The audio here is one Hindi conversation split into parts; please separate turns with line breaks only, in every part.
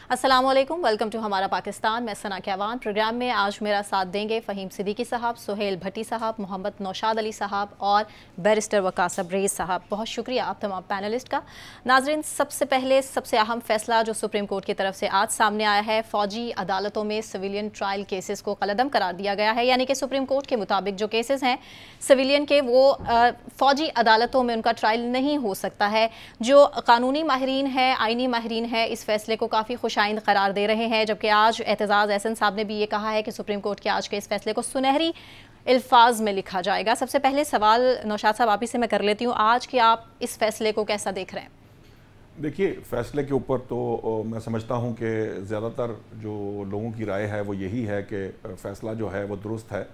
अस्सलाम वालेकुम, वेलकम टू हमारा पाकिस्तान। मैं सना कहवान। प्रोग्राम में आज मेरा साथ देंगे फ़हीम सिद्दीकी साहब, सुहेल भट्टी साहब, मोहम्मद नौशाद अली साहब और बैरिस्टर वकास अब्रेज़ साहब। बहुत शुक्रिया आप तमाम पैनलिस्ट का। नाजरीन, सबसे पहले सबसे अहम फैसला जो सुप्रीम कोर्ट की तरफ से आज सामने आया है, फ़ौजी अदालतों में सिविलियन ट्रायल केसेस को कलअदम करार दिया गया है। यानी कि सुप्रीम कोर्ट के मुताबिक जो केसेस हैं सिविलियन के, वो फ़ौजी अदालतों में उनका ट्रायल नहीं हो सकता है। जो कानूनी माहिरीन है, आइनी माहिरीन है, इस फैसले को काफ़ी खुशाइंद करार दे रहे हैं। जबकि आज एतजाज़ एहसन साहब ने भी ये कहा है कि सुप्रीम कोर्ट के आज के इस फैसले को सुनहरी अल्फाज में लिखा जाएगा। सबसे पहले सवाल नौशाद साहब आप ही से मैं कर लेती हूँ, आज के आप इस फैसले को कैसा देख रहे हैं?
देखिए, फैसले के ऊपर तो मैं समझता हूँ कि ज़्यादातर जो लोगों की राय है वो यही है कि फ़ैसला जो है वो दुरुस्त है।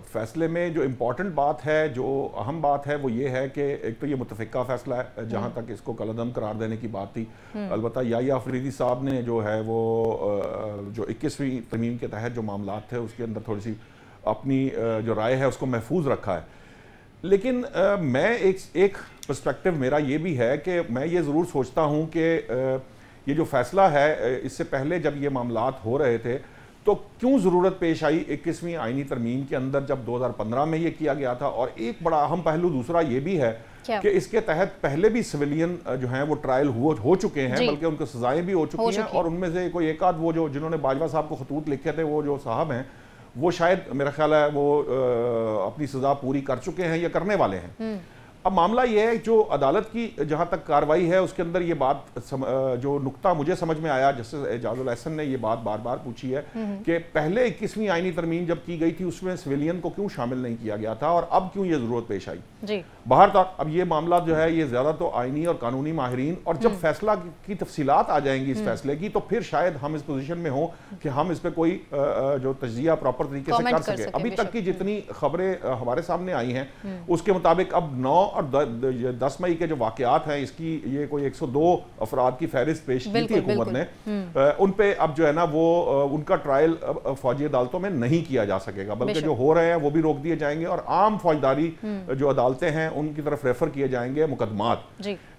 फ़ैसले में जो इम्पॉर्टेंट बात है, जो अहम बात है, वो ये है कि एक तो ये मुतफ़िका फ़ैसला है जहाँ तक इसको कलअदम करार देने की बात थी। अलबत्ता याहिया अफरीदी साहब ने जो है वो जो 21वीं तरमीम के तहत जो मामलात थे उसके अंदर थोड़ी सी अपनी जो राय है उसको महफूज रखा है। लेकिन मैं एक पर्सपेक्टिव मेरा ये भी है कि मैं ये ज़रूर सोचता हूँ कि ये जो फ़ैसला है, इससे पहले जब ये मामलात हो रहे थे तो क्यों ज़रूरत पेश आई 21वीं आइनी तरमीम के अंदर, जब 2015 में ये किया गया था। और एक बड़ा अहम पहलू दूसरा ये भी है कि इसके तहत पहले भी सिविलियन जो हैं वो ट्रायल हो चुके हैं, बल्कि उनको सजाएं भी हो चुकी हैं। और उनमें से कोई एक आध वो जो जिन्होंने बाजवा साहब को खतूत लिखे थे, वो जो साहब हैं, वो शायद मेरा ख्याल है वो अपनी सजा पूरी कर चुके हैं या करने वाले हैं। अब मामला ये है, जो अदालत की जहां तक कार्रवाई है उसके अंदर ये बात जो नुक्ता मुझे समझ में आया, जस्टिस एजाजुल एहसन ने ये बात बार बार पूछी है कि पहले 21वीं आइनी तरमीम जब की गई थी उसमें सिविलियन को क्यों शामिल नहीं किया गया था और अब क्यों ये जरूरत पेश आई जी। बाहर तक अब ये मामला जो है ये ज्यादा तो आइनी और कानूनी माहिरीन, और जब फैसला की तफसीलात आ जाएंगी इस फैसले की, तो फिर शायद हम इस पोजीशन में हो कि हम इस पर कोई जो तजिया प्रॉपर तरीके से कर सके। अभी तक की जितनी खबरें हमारे सामने आई हैं उसके मुताबिक अब 9 और 10 मई के जो वाकयात हैं, इसकी ये कोई 102 अफराद की फहरिस्त पेश की थी हुकूमत ने। उन पे अब जो है ना वो उनका ट्रायल फौजी अदालतों में नहीं किया जा सकेगा, बल्कि जो हो रहे हैं वो भी रोक दिए जाएंगे और आम फौजदारी जो अदालतें हैं उनकी तरफ रेफर किए जाएंगे मुकदमात।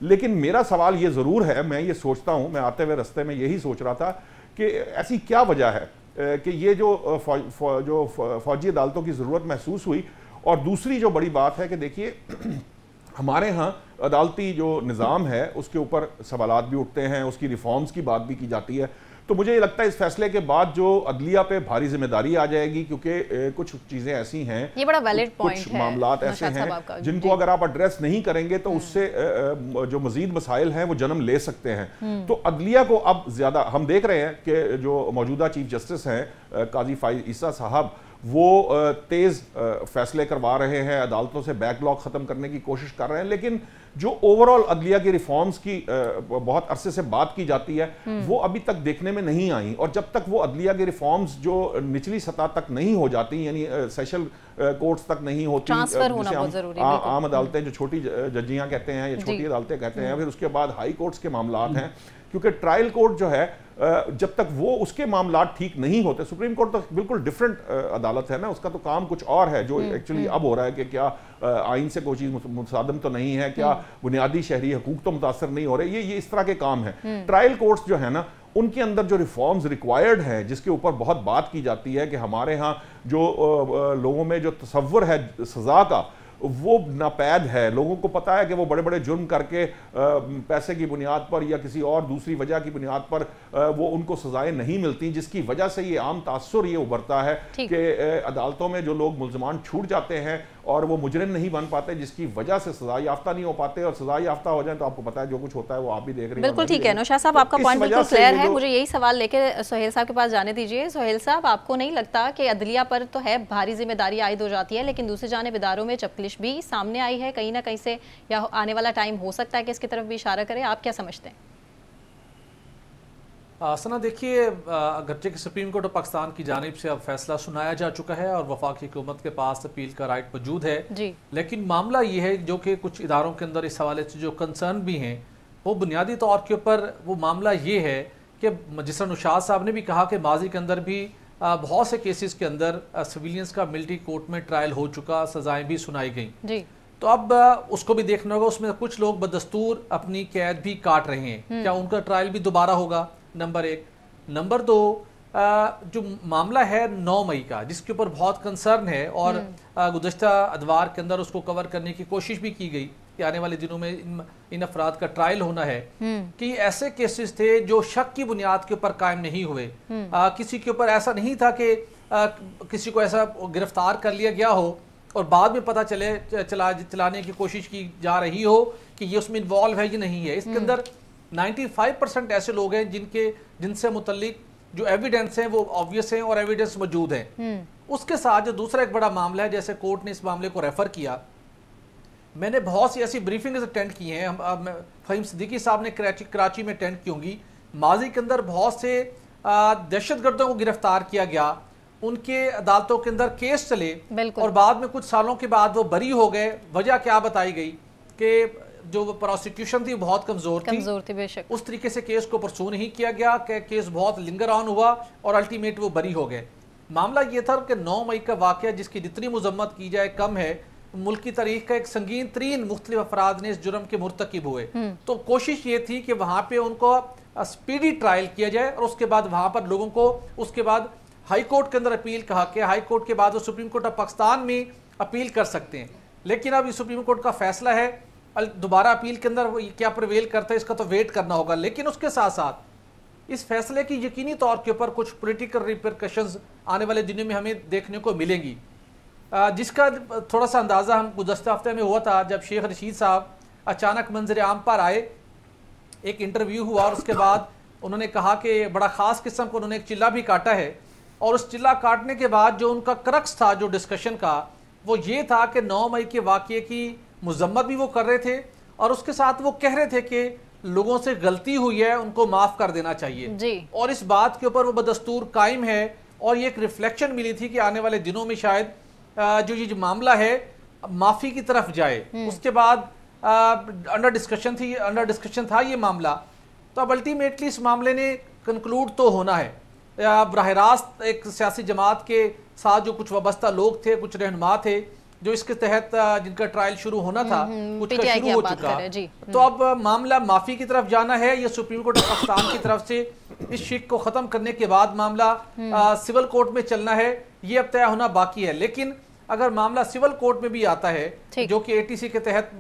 लेकिन मेरा सवाल ये जरूर है, मैं ये सोचता हूं, मैं आते हुए रास्ते में यही सोच रहा था कि ऐसी क्या वजह है कि ये जो फौजी अदालतों की जरूरत महसूस हुई। और दूसरी जो बड़ी बात है कि देखिए हमारे यहाँ अदालती जो निज़ाम है उसके ऊपर सवालात भी उठते हैं, उसकी रिफॉर्म्स की बात भी की जाती है। तो मुझे ये लगता है इस फैसले के बाद जो अदलिया पे भारी जिम्मेदारी आ जाएगी, क्योंकि कुछ चीज़ें ऐसी हैं,
ये बड़ा वैलिड पॉइंट
कुछ मामलात ऐसे हैं जिनको अगर आप एड्रेस नहीं करेंगे तो उससे जो मजीद मसाइल हैं वो जन्म ले सकते हैं। तो अदलिया को अब ज़्यादा हम देख रहे हैं कि जो मौजूदा चीफ जस्टिस हैं काजी फाइज ईसा साहब, वो तेज़ फैसले करवा रहे हैं, अदालतों से बैकलॉग ख़त्म करने की कोशिश कर रहे हैं। लेकिन जो ओवरऑल अदलिया की रिफॉर्म्स की बहुत अरसे से बात की जाती है वो अभी तक देखने में नहीं आई। और जब तक वो अदलिया की रिफॉर्म्स जो निचली सतह तक नहीं हो जाती, यानी सेशन कोर्ट्स तक नहीं होती, आम अदालतें जो छोटी जजियां कहते हैं या छोटी अदालतें कहते हैं, फिर उसके बाद हाई कोर्ट्स के मामलात हैं, क्योंकि ट्रायल कोर्ट जो है जब तक वो उसके मामलात ठीक नहीं होते, सुप्रीम कोर्ट तो बिल्कुल डिफरेंट अदालत है ना, उसका तो काम कुछ और है। जो एक्चुअली अब हो रहा है कि क्या आइन से कोई चीज मुसादम तो नहीं है, क्या बुनियादी शहरी हकूक तो मुतासर नहीं हो रहे, ये इस तरह के काम है। ट्रायल कोर्ट्स जो है ना उनके अंदर जो रिफॉर्म्स रिक्वायर्ड हैं, जिसके ऊपर बहुत बात की जाती है कि हमारे यहाँ जो लोगों में जो तसव्वुर है सजा का वो नापैद है। लोगों को पता है कि वो बड़े बड़े जुर्म करके पैसे की बुनियाद पर या किसी और दूसरी वजह की बुनियाद पर वो उनको सजाएं नहीं मिलती, जिसकी वजह से ये आम तासुर ये उभरता है कि अदालतों में जो लोग मुल्ज़मान छूट जाते हैं और वो मुजरिम नहीं बन पाते, जिसकी वजह से सजा याफ्ता नहीं हो पाते, और सजा याफ्ता हो जाए तो आपको पता है जो कुछ होता है वो आप भी देख रहे हैं।
बिल्कुल ठीक है नौशाद साहब, आपका पॉइंट बिल्कुल क्लियर है। मुझे यही सवाल लेके सुहेल साहब के पास जाने दीजिए। सुहेल साहब, आपको नहीं लगता कि अदलिया पर तो है भारी जिम्मेदारी आयद हो जाती है, लेकिन दूसरी जानिब इदारों में चपकलिश भी सामने आई है कहीं ना कहीं से, या आने वाला टाइम हो सकता है कि इसकी तरफ भी इशारा करे? आप क्या समझते हैं?
सना, देखिए, अगरचे कि सुप्रीम कोर्ट ऑफ पाकिस्तान की जानिब से अब फैसला सुनाया जा चुका है और वफाकी हुकूमत के पास अपील का राइट मौजूद है जी। लेकिन मामला ये है जो कि कुछ इदारों के अंदर इस हवाले से जो कंसर्न भी हैं, वो बुनियादी तौर के ऊपर वो मामला ये है कि जिस तरह नौशाद साहब ने भी कहा कि माजी के अंदर भी बहुत से केसेस के अंदर सिविलियंस का मिलिट्री कोर्ट में ट्रायल हो चुका, सजाएं भी सुनाई गई। तो अब उसको भी देखना होगा, उसमें कुछ लोग बदस्तूर अपनी कैद भी काट रहे हैं, क्या उनका ट्रायल भी दोबारा होगा? नंबर 1। नंबर 2, जो मामला है 9 मई का, जिसके ऊपर बहुत कंसर्न है और गुज़श्ता अदवार के अंदर उसको कवर करने की कोशिश भी की गई कि आने वाले दिनों में इन अफराद का ट्रायल होना है, कि ऐसे केसेस थे जो शक की बुनियाद के ऊपर कायम नहीं हुए। किसी के ऊपर ऐसा नहीं था कि किसी को ऐसा गिरफ्तार कर लिया गया हो और बाद में पता चलाने की कोशिश की जा रही हो कि ये उसमें इन्वॉल्व है या नहीं है। इसके अंदर 95% ऐसे लोग हैं जिनसे मुतल्लिक जो एविडेंस है वो ऑब्वियस है और एविडेंस मौजूद है। उसके साथ जो दूसरा एक बड़ा मामला है, जैसे कोर्ट ने इस मामले को रेफर किया, मैंने बहुत सी ऐसी ब्रीफिंग अटेंड की हैं। फहीम सिद्दीकी साहब ने कराची में अटेंड की होंगी। माजी के अंदर बहुत से दहशतगर्दों को गिरफ्तार किया गया, उनके अदालतों के अंदर केस चले और बाद में कुछ सालों के बाद वो बरी हो गए। वजह क्या बताई गई कि जो प्रोसिक्यूशन थी बहुत कमजोर थी बेशक। उस तरीके से केस को परसू नहीं किया गया, केस बहुत लिंगर ऑन हुआ और अल्टीमेट वो बरी हो गए। मामला ये था कि 9 मई का वाकया, जिसकी जितनी मजम्मत की जाए कम है, मुल्क की तारीख का एक संगीन तरीन मुख्तलिफ अफराद ने इस जुर्म के मुर्तकिब हुए। तो कोशिश ये थी कि वहां पे उनको स्पीडी ट्रायल किया जाए और उसके बाद वहां पर लोगों को उसके बाद हाई कोर्ट के अंदर अपील कहा कि हाई कोर्ट के बाद वो सुप्रीम कोर्ट ऑफ पाकिस्तान में अपील कर सकते हैं। लेकिन अब ये सुप्रीम कोर्ट का फैसला है, दोबारा अपील के अंदर वो क्या प्रिवेल करता है इसका तो वेट करना होगा। लेकिन उसके साथ साथ इस फैसले की यकीनी तौर के ऊपर कुछ पॉलिटिकल रिपरकशंस आने वाले दिनों में हमें देखने को मिलेंगी, जिसका थोड़ा सा अंदाज़ा हम गुज़श्ता हफ्ते में हुआ था जब शेख रशीद साहब अचानक मंजर आम पर आए। एक इंटरव्यू हुआ और उसके बाद उन्होंने कहा कि बड़ा ख़ास किस्म को उन्होंने एक चिल्ला भी काटा है और उस चिल्ला काटने के बाद जो उनका क्रक्स था जो डिस्कशन का, वो ये था कि 9 मई के वाक़ये की मजम्मत भी वो कर रहे थे और उसके साथ वो कह रहे थे कि लोगों से गलती हुई है, उनको माफ़ कर देना चाहिए जी। और इस बात के ऊपर वो बदस्तूर कायम है और ये एक रिफ्लेक्शन मिली थी कि आने वाले दिनों में शायद जो ये मामला है माफ़ी की तरफ जाए। उसके बाद अंडर डिस्कशन था ये मामला, तो अब अल्टीमेटली इस मामले ने कंक्लूड तो होना है। बराह रास्त एक सियासी जमात के साथ जो कुछ वाबस्ता लोग थे, कुछ रहनुमा थे जो इसके तहत जिनका ट्रायल शुरू होना था, कुछ का शुरू हो चुका। तो अब मामला माफ़ी की तरफ जाना है या सुप्रीम कोर्ट ऑफ पाकिस्तान की तरफ से इस शिक को ख़त्म करने के बाद मामला सिविल कोर्ट में चलना है, ये अब तय होना बाकी है। लेकिन अगर मामला सिविल कोर्ट में भी आता है, जो कि ATC के तहत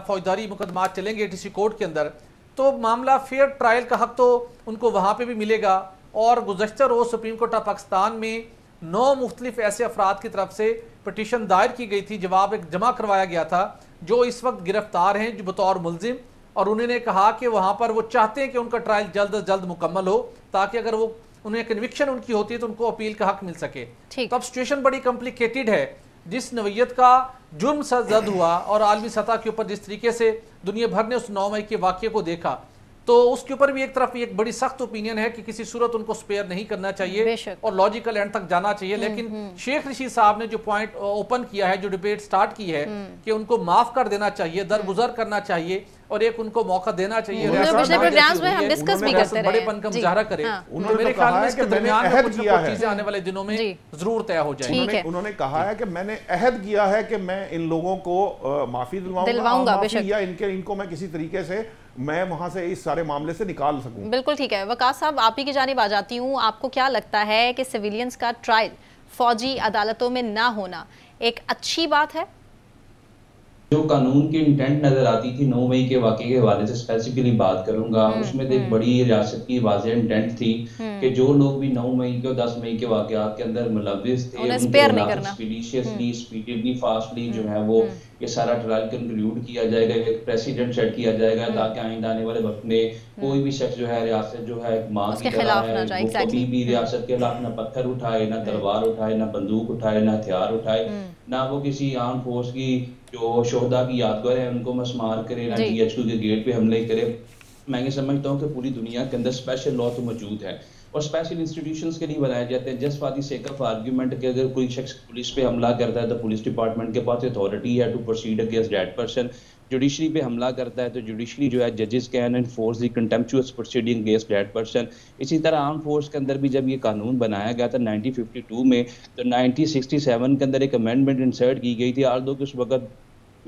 फौजदारी मुकदमात चलेंगे ATC कोर्ट के अंदर, तो मामला फेयर ट्रायल का हक तो उनको वहाँ पर भी मिलेगा। और गुज़श्ता रोज़ सुप्रीम कोर्ट ऑफ पाकिस्तान में 9 मुख्तलिफ ऐसे अफराद की तरफ से पटिशन दायर की गई थी, जवाब एक जमा करवाया गया था, जो इस वक्त गिरफ्तार हैं जो बतौर मुलजिम, और उन्होंने कहा कि वहाँ पर वो चाहते हैं कि उनका ट्रायल जल्द अज जल्द मुकम्मल हो ताकि अगर वो उन्हें कन्विक्शन उनकी होती है तो उनको अपील का हक मिल सके। तो अब सिचुएशन बड़ी कॉम्प्लिकेटेड है। जिस नवैयत का जुर्म जद हुआ और आलमी सतह के ऊपर जिस तरीके से दुनिया भर ने उस 9 मई के वाक़ये को देखा, तो उसके ऊपर भी एक तरफ एक बड़ी सख्त ओपिनियन है कि किसी सूरत उनको स्पेयर नहीं करना चाहिए और लॉजिकल एंड तक जाना चाहिए। लेकिन शेख रशीद साहब ने जो पॉइंट ओपन किया है, जो डिबेट स्टार्ट की है कि उनको माफ कर देना चाहिए, दरगुजर करना चाहिए और एक उनको मौका देना चाहिए।
पिछले प्रोग्राम्स में हम डिस्कस भी करते रहे,
बड़ेपन का मुजाहरा करे। मेरे ख्याल में इसके दरमियान में कुछ चीजें आने वाले दिनों में जरूर तय हो जाएंगी।
उन्होंने कहा है कि मैंने अहद किया है कि मैं इन लोगों को माफी दिलवाऊंगा या इनको मैं किसी तरीके से मैं वहां से इस सारे मामले से निकाल सकूं।
बिल्कुल ठीक है। वकास साहब, आप ही की जानिब आ जाती हूँ। आपको क्या लगता है कि सिविलियंस का ट्रायल फौजी अदालतों में ना होना एक अच्छी बात है?
जो कानून की इंटेंट नजर आती थी 9 मई के वाक़ये के हवाले से स्पेसिफिकली बात करूंगा, उसमें एक बड़ी रियासत की वाज़ेह इंटेंट थी कि जो लोग भी 9 मई के और 10 मई के वाक़यात के अंदर मुलव्विस थे उनको एक्सपीडिशियसली, स्पीडीली, फास्टली जो है वो ये सारा ट्रायल कंक्लूड किया जाएगा, एक प्रेसिडेंट सेट किया जाएगा ताकि आइंदा आने वाले वक्त में कोई भी शख्स जो है रियासत जो है मां की तरह है, वो कभी भी रियासत के खिलाफ ना पत्थर उठाए, ना तलवार उठाए, ना बंदूक उठाए, ना हथियार उठाए, ना वो किसी आर्म फोर्स की जो शोहदा की यादगार है उनको मस्मार करे, ना GHQ के गेट पे हमले करे। मैं ये समझता हूँ कि पूरी दुनिया के अंदर स्पेशल लॉ तो मौजूद है और स्पेशल इंस्टीट्यूशंस के लिए बनाए जाते हैं just for the sake of argument कि अगर कोई शख्स पुलिस पे हमला करता है तो पुलिस डिपार्टमेंट के पास अथॉरिटी है to proceed against that person. Judiciary पे हमला करता है तो जुडिशरी जो है जजेस can enforce the contemptuous proceeding against that person. इसी तरह आर्म फोर्स के अंदर भी जब ये कानून बनाया गया था 1952 में, तो 1967 के अंदर एक अमेंडमेंट इंसर्ट की गई थी, आल्दो कि उस वक्त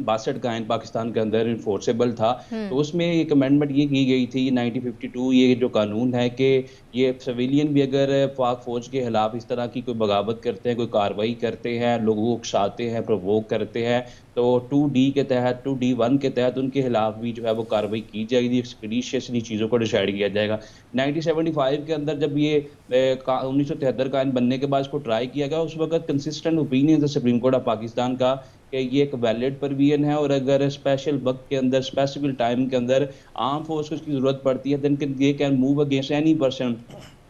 62 का आइन पाकिस्तान के अंदर इन्फोर्सेबल था, तो उसमें एक अमेंडमेंट ये की गई थी 1952, ये जो कानून है कि ये सिविलियन भी अगर पाक फौज के खिलाफ इस तरह की कोई बगावत करते हैं, कोई कार्रवाई करते हैं, लोगों को उकसाते हैं, प्रोवोक करते हैं, तो 2D के तहत 2D1 के तहत उनके खिलाफ भी जो है वो कार्रवाई की जाएगी, एक्सपीडिशियसली चीज़ों को डिसाइड किया जाएगा। 1975 के अंदर जब ये 1973 का आइन बनने के बाद इसको ट्राई किया गया, उस वक्त कंसिस्टेंट ओपिनियन था सुप्रीम कोर्ट ऑफ पाकिस्तान का कि ये एक वैलिड प्रोविजन है, और अगर स्पेशल वक्त के अंदर, स्पेसिफिक टाइम के अंदर आर्म फोर्स को इसकी ज़रूरत पड़ती है, then they can move against any person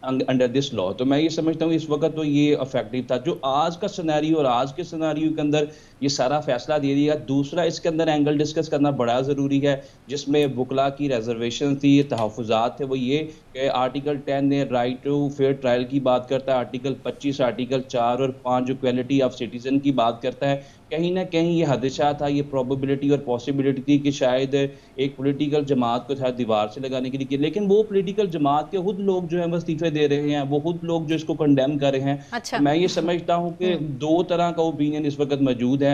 under this law. तो मैं ये समझता हूँ इस वक्त तो ये अफेक्टिव था। जो आज का सिनेरियो और आज के सिनेरियो के अंदर ये सारा फैसला दे दिया। दूसरा इसके अंदर एंगल डिस्कस करना बड़ा ज़रूरी है, जिसमें वकला की रिजर्वेशन थी, तहफ़्फ़ुज़ात थे, वो ये कि आर्टिकल 10 ने राइट टू फेयर ट्रायल की बात करता है, आर्टिकल 25, आर्टिकल 4 और 5 जो इक्वालिटी ऑफ सिटीजन की बात करता है। कहीं ना कहीं ये हदशा था, ये प्रोबेबिलिटी और पॉसिबिलिटी थी कि शायद एक पॉलिटिकल जमात को शायद दीवार से लगाने के लिए, लेकिन वो पॉलिटिकल जमात के खुद लोग जो है इस्तीफे दे रहे हैं, वो खुद लोग जो इसको कंडेम कर रहे हैं।
अच्छा।
मैं ये समझता हूँ कि दो तरह का ओपिनियन इस वक्त मौजूद है।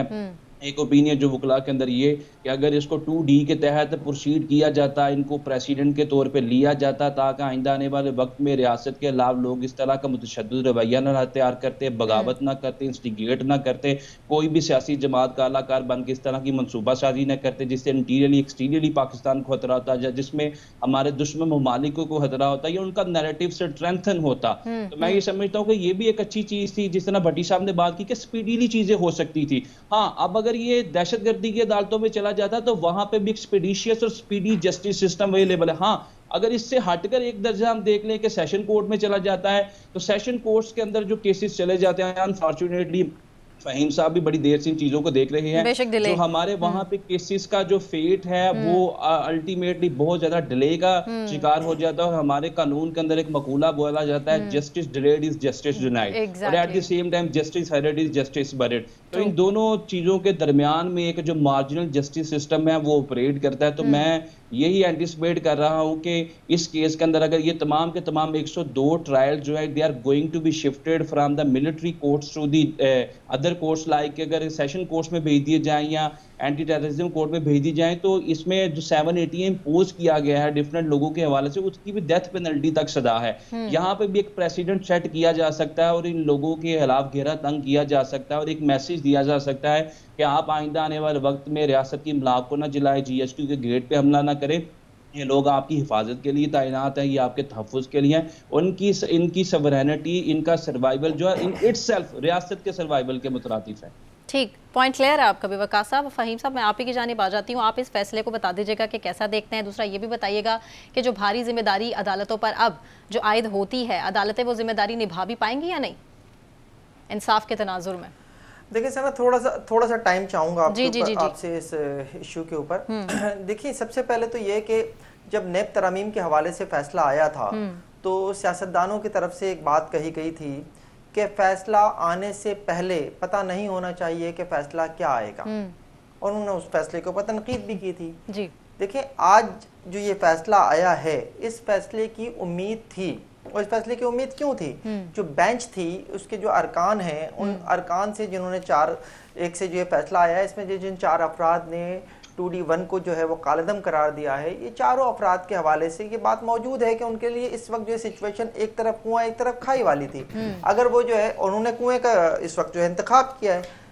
एक ओपिनियन जो वकला के अंदर ये कि अगर इसको 2D के तहत प्रोसीड किया जाता, इनको प्रेसिडेंट के तौर पे लिया जाता, ताकि आइंदा आने वाले वक्त में रियासत के अलावा लोग इस तरह का मुतशद्दिद रवैया ना तैयार करते, बगावत ना करते, इंस्टिगेट ना करते, कोई भी सियासी जमात का अलाकार बन के इस तरह की मनसूबा साजी ना करते जिससे इंटीरियरली एक्सटीरियरली पाकिस्तान को खतरा होता है, जिसमें हमारे दुश्मन ममालिकों को खतरा होता है, या उनका नैरेटिव स्ट्रेंथन होता। तो मैं ये समझता हूँ कि ये भी एक अच्छी चीज़ थी, जिस तरह भट्टी साहब ने बात की कि स्पीडीली चीज़ें हो सकती थी। हाँ, अब अगर ये दहशतगर्दी की अदालतों में चला जाता तो वहां पे भी एक्सपीडिशियस और स्पीडी जस्टिस सिस्टम अवेलेबल है। हाँ, अगर इससे हटकर एक दर्जा हम देख लें कि सेशन कोर्ट में चला जाता है, तो सेशन कोर्ट्स के अंदर जो केसेस चले जाते हैं, अनफॉर्चुनेटली फहीम साहब भी बड़ी देर से इन चीजों को देख रहे हैं, जो हमारे वहां पे केसेस का जो फेट है वो अल्टीमेटली बहुत ज्यादा डिले का शिकार हो जाता है। और हमारे कानून के अंदर एक मकूला बोला जाता है, justice delayed is justice denied, और at the same time justice hurried is justice buried. तो इन दोनों चीजों के दरमियान में एक जो मार्जिनल जस्टिस सिस्टम है वो ऑपरेट करता है। तो मैं यही एंटिसिपेट कर रहा हूं कि इस केस के अंदर अगर ये तमाम के तमाम 102 ट्रायल जो है they are going to be shifted from the military courts to the other courts, like अगर सेशन कोर्ट्स में भेज दिए जाएं या एंटी टेररिज्म कोर्ट में भेज दी जाए, तो इसमें जो 780 इम्पोज किया गया है डिफरेंट लोगों के हवाले से, उसकी भी डेथ पेनल्टी तक सजा है। यहाँ पे भी एक प्रेसिडेंट सेट किया जा सकता है और इन लोगों के खिलाफ घेरा तंग किया जा सकता है और एक मैसेज दिया जा सकता है कि आप आइंदा आने वाले वक्त में रियासत की इमलाक को ना जलाए, GHQ के गेट पे हमला ना करें, ये लोग आपकी हिफाजत के लिए तैनात हैं, ये आपके तहफ़्फ़ुज़ के लिए हैं, इनकी सवरेनिटी, इनका सर्वाइवल जो है इन इटसेल्फ रियासत के सर्वाइवल के मुतरातिफ है।
ठीक, पॉइंट क्लियर है आपका भी वकास साहब। फहीम साहब, मैं आप ही की जानिब आ जाती हूँ, आप इस फैसले को बता दीजिएगा कि कैसा देखते हैं। दूसरा ये भी बताइएगा कि जो भारी जिम्मेदारी अदालतों पर अब जो आयद होती है, अदालतें वो जिम्मेदारी निभा भी पाएंगी या नहीं इंसाफ के तनाजुर में?
देखिए सर, मैं थोड़ा सा टाइम चाहूँगा आपसे इस इशू के ऊपर। देखिए, सबसे पहले तो ये कि जब नैब तरमीम के हवाले से फैसला आया था तो सियासतदानों की तरफ से एक बात कही गई थी कि फैसला आने से पहले पता नहीं होना चाहिए कि फैसला क्या आएगा, और उन्होंने उस फैसले के ऊपर तनकीद भी की थी जी। देखिए, आज जो ये फैसला आया है, इस फैसले की उम्मीद थी, और इस फैसले की उम्मीद क्यों थी? जो बेंच थी उसके जो अरकान हैं, उन अरकान से जिन्होंने 4-1 से जो ये फैसला आया है, इसमें जिन 4 अफराद ने 2D1 को जो है वो कालदम करार दिया है, ये चारों अफराद के हवाले से ये बात मौजूद है कि उनके लिए इस वक्त जो सिचुएशन एक तरफ कुआं एक तरफ खाई वाली थी। अगर वो जो है उन्होंने कुएं का इस वक्त जो है इंतखाब किया है,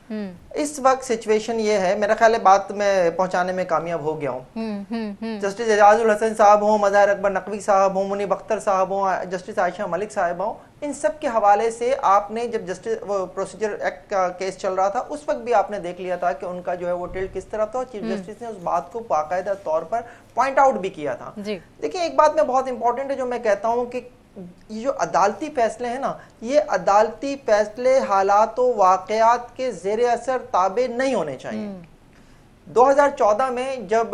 इस वक्त सिचुएशन ये है, मेरा ख्याल है बात में पहुंचाने में कामयाब हो गया हूँ। जस्टिस एजाजुल हसन साहब हों, मज़ाहिर अकबर नकवी साहब हों, मुनीब अख्तर साहब हों, जस्टिस आयशा मलिक साहब हों, इन सब के हवाले से आपने जब जस्टिस प्रोसीजर एक्ट का केस चल रहा था उस वक्त भी आपने देख लिया था कि उनका जो है वो टिल्ट किस तरफ था, और चीफ जस्टिस ने उस बात को बाकायदा तौर पर पॉइंट आउट भी किया था। देखिए, एक बात में बहुत इंपॉर्टेंट है जो मैं कहता हूँ कि ये जो अदालती फैसले हैं ना, ये अदालती फैसले हालात व वाक़यात के ज़ेरे असर ताबे नहीं होने चाहिए। 2014 में जब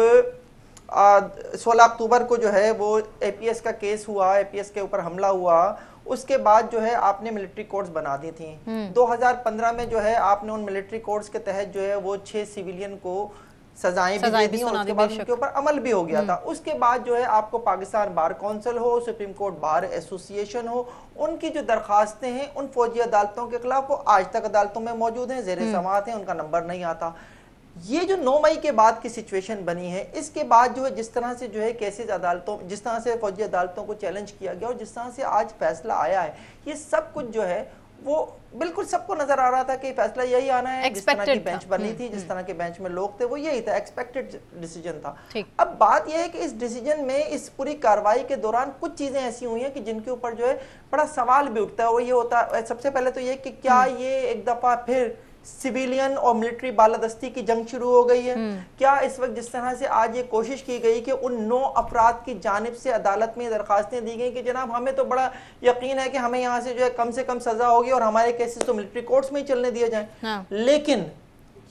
16 अक्टूबर को जो है वो APS का केस हुआ, APS के ऊपर हमला हुआ, उसके बाद जो है आपने मिलिट्री कोर्ट्स बना दी थी। 2015 में जो है आपने उन मिलिट्री कोर्ट्स के तहत जो है वो 6 सिविलियन को सजाएं भी दे दी, और उसके बाद उनके ऊपर अमल भी हो गया था। उसके बाद जो है आपको पाकिस्तान बार काउंसिल हो, सुप्रीम कोर्ट बार एसोसिएशन हो, उनकी जो दरखास्तें हैं उन फौजी अदालतों के खिलाफ वो आज तक अदालतों में मौजूद हैं, ज़ेरे समाअत हैं, उनका नंबर नहीं आता। ये जो 9 मई के बाद की सिचुएशन बनी है, इसके बाद जो है जिस तरह से जो है केसेस अदालतों, जिस तरह से फौजी अदालतों को चैलेंज किया गया और जिस तरह से आज फैसला आया है, ये सब कुछ जो है वो बिल्कुल सबको नजर आ रहा था कि फैसला यही आना है। जिस तरह की बेंच बनी थी, जिस तरह के बेंच में लोग थे, वो यही था, एक्सपेक्टेड डिसीजन था। अब बात यह है कि इस डिसीजन में, इस पूरी कार्रवाई के दौरान कुछ चीजें ऐसी हुई हैं कि जिनके ऊपर जो है बड़ा सवाल भी उठता है। वो ये होता है, सबसे पहले तो ये कि क्या ये एक दफा फिर सिविलियन और मिलिट्री बालादस्ती की जंग शुरू हो गई है? क्या इस वक्त जिस तरह से आज ये कोशिश की गई कि उन 9 अफराद की जानिब से अदालत में दरखास्तें दी गई कि जनाब हमें तो बड़ा यकीन है कि हमें यहाँ से जो है कम से कम सजा होगी और हमारे केसेस तो मिलिट्री कोर्ट्स में ही चलने दिए जाएं, लेकिन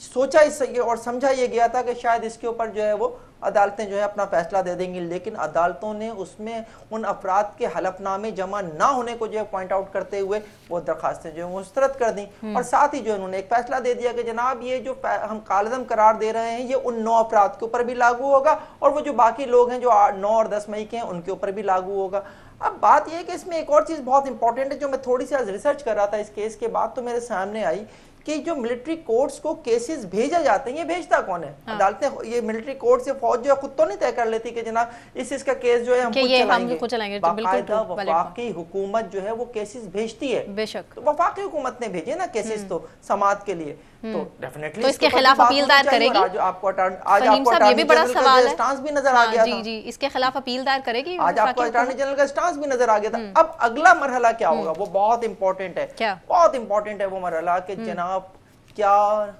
सोचा और समझा ये गया था कि शायद इसके ऊपर जो है वो अदालतें जो है अपना फैसला दे देंगी, लेकिन अदालतों ने उसमें उन अफराद के हलफनामे जमा ना होने को जो है पॉइंट आउट करते हुए वो दरखास्तें जो है मुस्तरद कर दी और साथ ही जो उन्होंने एक फैसला दे दिया कि जनाब ये जो हम कालदम करार दे रहे हैं ये उन 9 अफराद के ऊपर भी लागू होगा और वो जो बाकी लोग हैं जो 9 और 10 मई के हैं उनके ऊपर भी लागू होगा। अब बात यह है कि इसमें एक और चीज बहुत इंपॉर्टेंट है जो मैं थोड़ी सी आज रिसर्च कर रहा था इस केस के बाद, तो मेरे सामने आई कि जो मिलिट्री कोर्ट्स को केसेस भेजा जाते हैं, ये भेजता कौन है? अदालतें, ये मिलिट्री कोर्ट से फौज जो खुद तो नहीं तय कर लेती कि जनाब इसका केस जो है हम खुद चलाएंगे। बाकायदा वफाकी हुकूमत जो है वो केसेस भेजती है।
बेशक
तो वफाकी हुकूमत ने भेजे ना केसेस तो समाअत के लिए, तो डेफिनेटली
तो इसके खिलाफ अपील दायर करेगी।
आज आपको ये भी बड़ा सवाल है, स्टांस भी नजर आ गया था।
जी, इसके खिलाफ अपील दायर करेगी।
आज आपको अटॉर्नी जनरल का स्टांस भी नजर आ गया था। अब अगला मरहला क्या होगा वो बहुत इंपॉर्टेंट है, बहुत इंपॉर्टेंट है वो मरहला कि जनाब क्या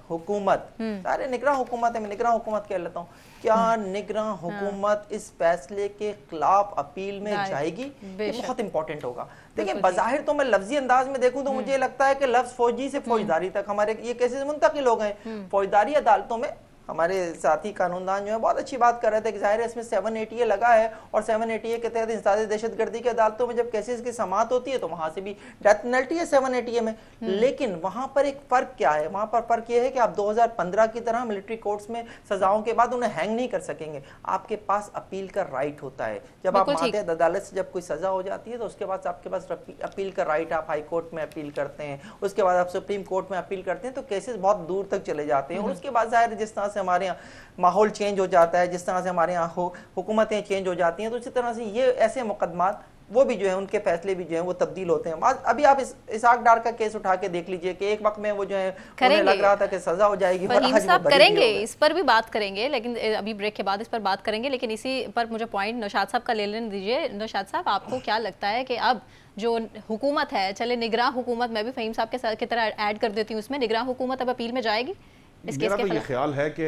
हुकूमत, सारे निगरान हुकूमत है, मैं निगरान हुकूमत कह लेता हूँ, क्या निगरान हुकूमत इस फैसले के खिलाफ अपील में जाएगी? ये बहुत इंपॉर्टेंट होगा। देखिए बज़ाहिर तो मैं लफ्जी अंदाज में देखूं तो मुझे लगता है कि लफ्ज फौजी से फौजदारी तक हमारे ये केसेस मुंतकिल हो गए। फौजदारी अदालतों में हमारे साथी कानूनदान जो है बहुत अच्छी बात कर रहे थे कि जाहिर है इसमें 780A लगा है और 780A के तहत इंसदाद दहशतगर्दी की अदालतों में जब केसेस की समाअत होती है तो वहां से भी डेथ पेनल्टी है 780A में। लेकिन वहां पर एक फर्क क्या है? वहां पर फर्क यह है कि आप 2015 की तरह मिलिट्री कोर्ट्स में सजाओं के बाद उन्हें हैंग नहीं कर सकेंगे, आपके पास अपील का राइट होता है। जब आप मातहत अदालत से जब कोई सजा हो जाती है तो उसके बाद आपके पास अपील का राइट, आप हाई कोर्ट में अपील करते हैं, उसके बाद आप सुप्रीम कोर्ट में अपील करते हैं, तो केसेस बहुत दूर तक चले जाते हैं। और उसके बाद जाहिर जिस तरह से हमारे यहाँ माहौल चेंज हो जाता है, जिस तरह से हमारे यहाँ हुकूमतें चेंज हो जाती हैं, तो उसी तरह से ये ऐसे मुकदमात वो भी जो है उनके फैसले भी जो है वो तब्दील होते हैं। अभी आप इसाक डार का केस उठा के देख लीजिए कि एक वक्त में वो जो है उन्हें लग रहा था कि सजा हो जाएगी,
करेंगे, इस पर भी बात करेंगे, लेकिन अभी ब्रेक के बाद इस पर बात करेंगे। लेकिन इसी पर मुझे पॉइंट नौशाद साहब का ले लेने दीजिए। नौशाद साहब, आपको क्या लगता है कि अब जो हुकूमत है, चले निगरान हुकूमत, मैं भी फ़हीम साहब के तरह ऐड कर देती हूँ इसमें, निगरान हुकूमत अब अपील में जाएगी?
मेरा तो ये ख्याल है कि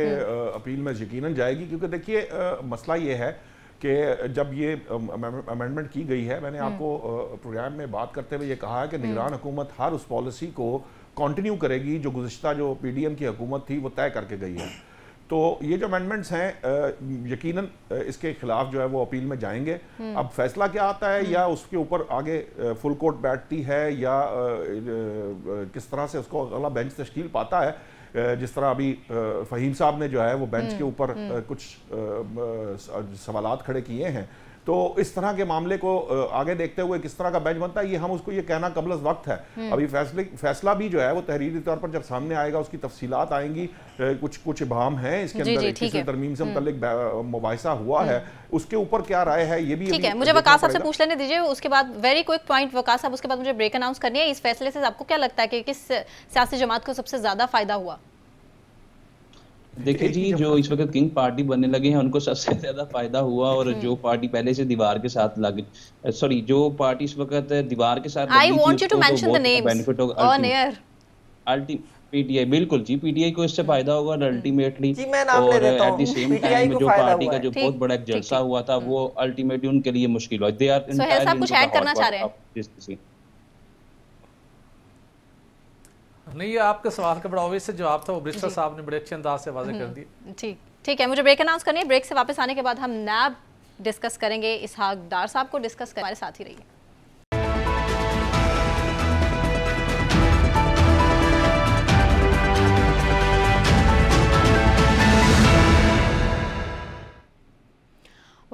अपील में यकीनन जाएगी, क्योंकि देखिए मसला ये है कि जब ये अमेंडमेंट की गई है, मैंने आपको प्रोग्राम में बात करते हुए ये कहा है कि निगरान हुकूमत हर उस पॉलिसी को कंटिन्यू करेगी जो गुज़िश्ता जो PDM की हुकूमत थी वो तय करके गई है। तो ये जो अमेंडमेंट्स हैं यकीनन इसके खिलाफ जो है वो अपील में जाएंगे। अब फैसला क्या आता है, या उसके ऊपर आगे फुल कोर्ट बैठती है, या किस तरह से उसको अगला बेंच तश्कील पाता है, जिस तरह अभी फ़हीम साहब ने जो है वो बेंच के ऊपर कुछ सवालात खड़े किए हैं, तो इस तरह के मामले को आगे देखते हुए किस तरह का बेंच बनता है ये हम उसको ये कहना कबल वक्त है। अभी फैसला भी जो है वो तहरीरी तौर पर जब सामने आएगा उसकी तफसीलात आएंगी, कुछ इबाम हैं इसके अंदर, किसी तरमीम से मुतल्लिक मुबाहिसा हुआ है, उसके ऊपर क्या राय है ये भी
ठीक है। मुझे वकास साहब से पूछ लेने दीजिए, उसके बाद वेरी क्विक पॉइंट वकास साहब, उसके बाद मुझे ब्रेक अनाउंस करनी है। इस फैसले से आपको क्या लगता है कि किस सियासी जमात को सबसे ज्यादा फायदा हुआ?
देखिए जी, जो इस वक्त किंग पार्टी बनने लगे हैं उनको सबसे ज्यादा फायदा हुआ, और जो पार्टी पहले से दीवार के साथ लगी, सॉरी जो पार्टी इस वक्त दीवार के साथ
I want you to mention the names
benefit होगा ऑन एयर। PTI, बिल्कुल जी, PTI को इससे फायदा होगा अल्टीमेटली। और एट द सेम टाइम जो पार्टी का जो बहुत बड़ा एक जलसा हुआ था वो अल्टीमेटली उनके लिए मुश्किल हुआ। दे आर
सोहेल साहब कुछ ऐड करना चाह रहे हैं?
नहीं, ये आपके सवाल का बड़ा ऑब्वियस जवाब था, वो ब्रिस्टर साहब ने बड़े अच्छे अंदाज से वाज़ेह कर दिया।
ठीक है, मुझे ब्रेक अनाउंस करनी है। ब्रेक से वापस आने के बाद हम नैब डिस्कस करेंगे, इसहाक डार साहब को डिस्कस करें, हमारे साथ ही रहिए।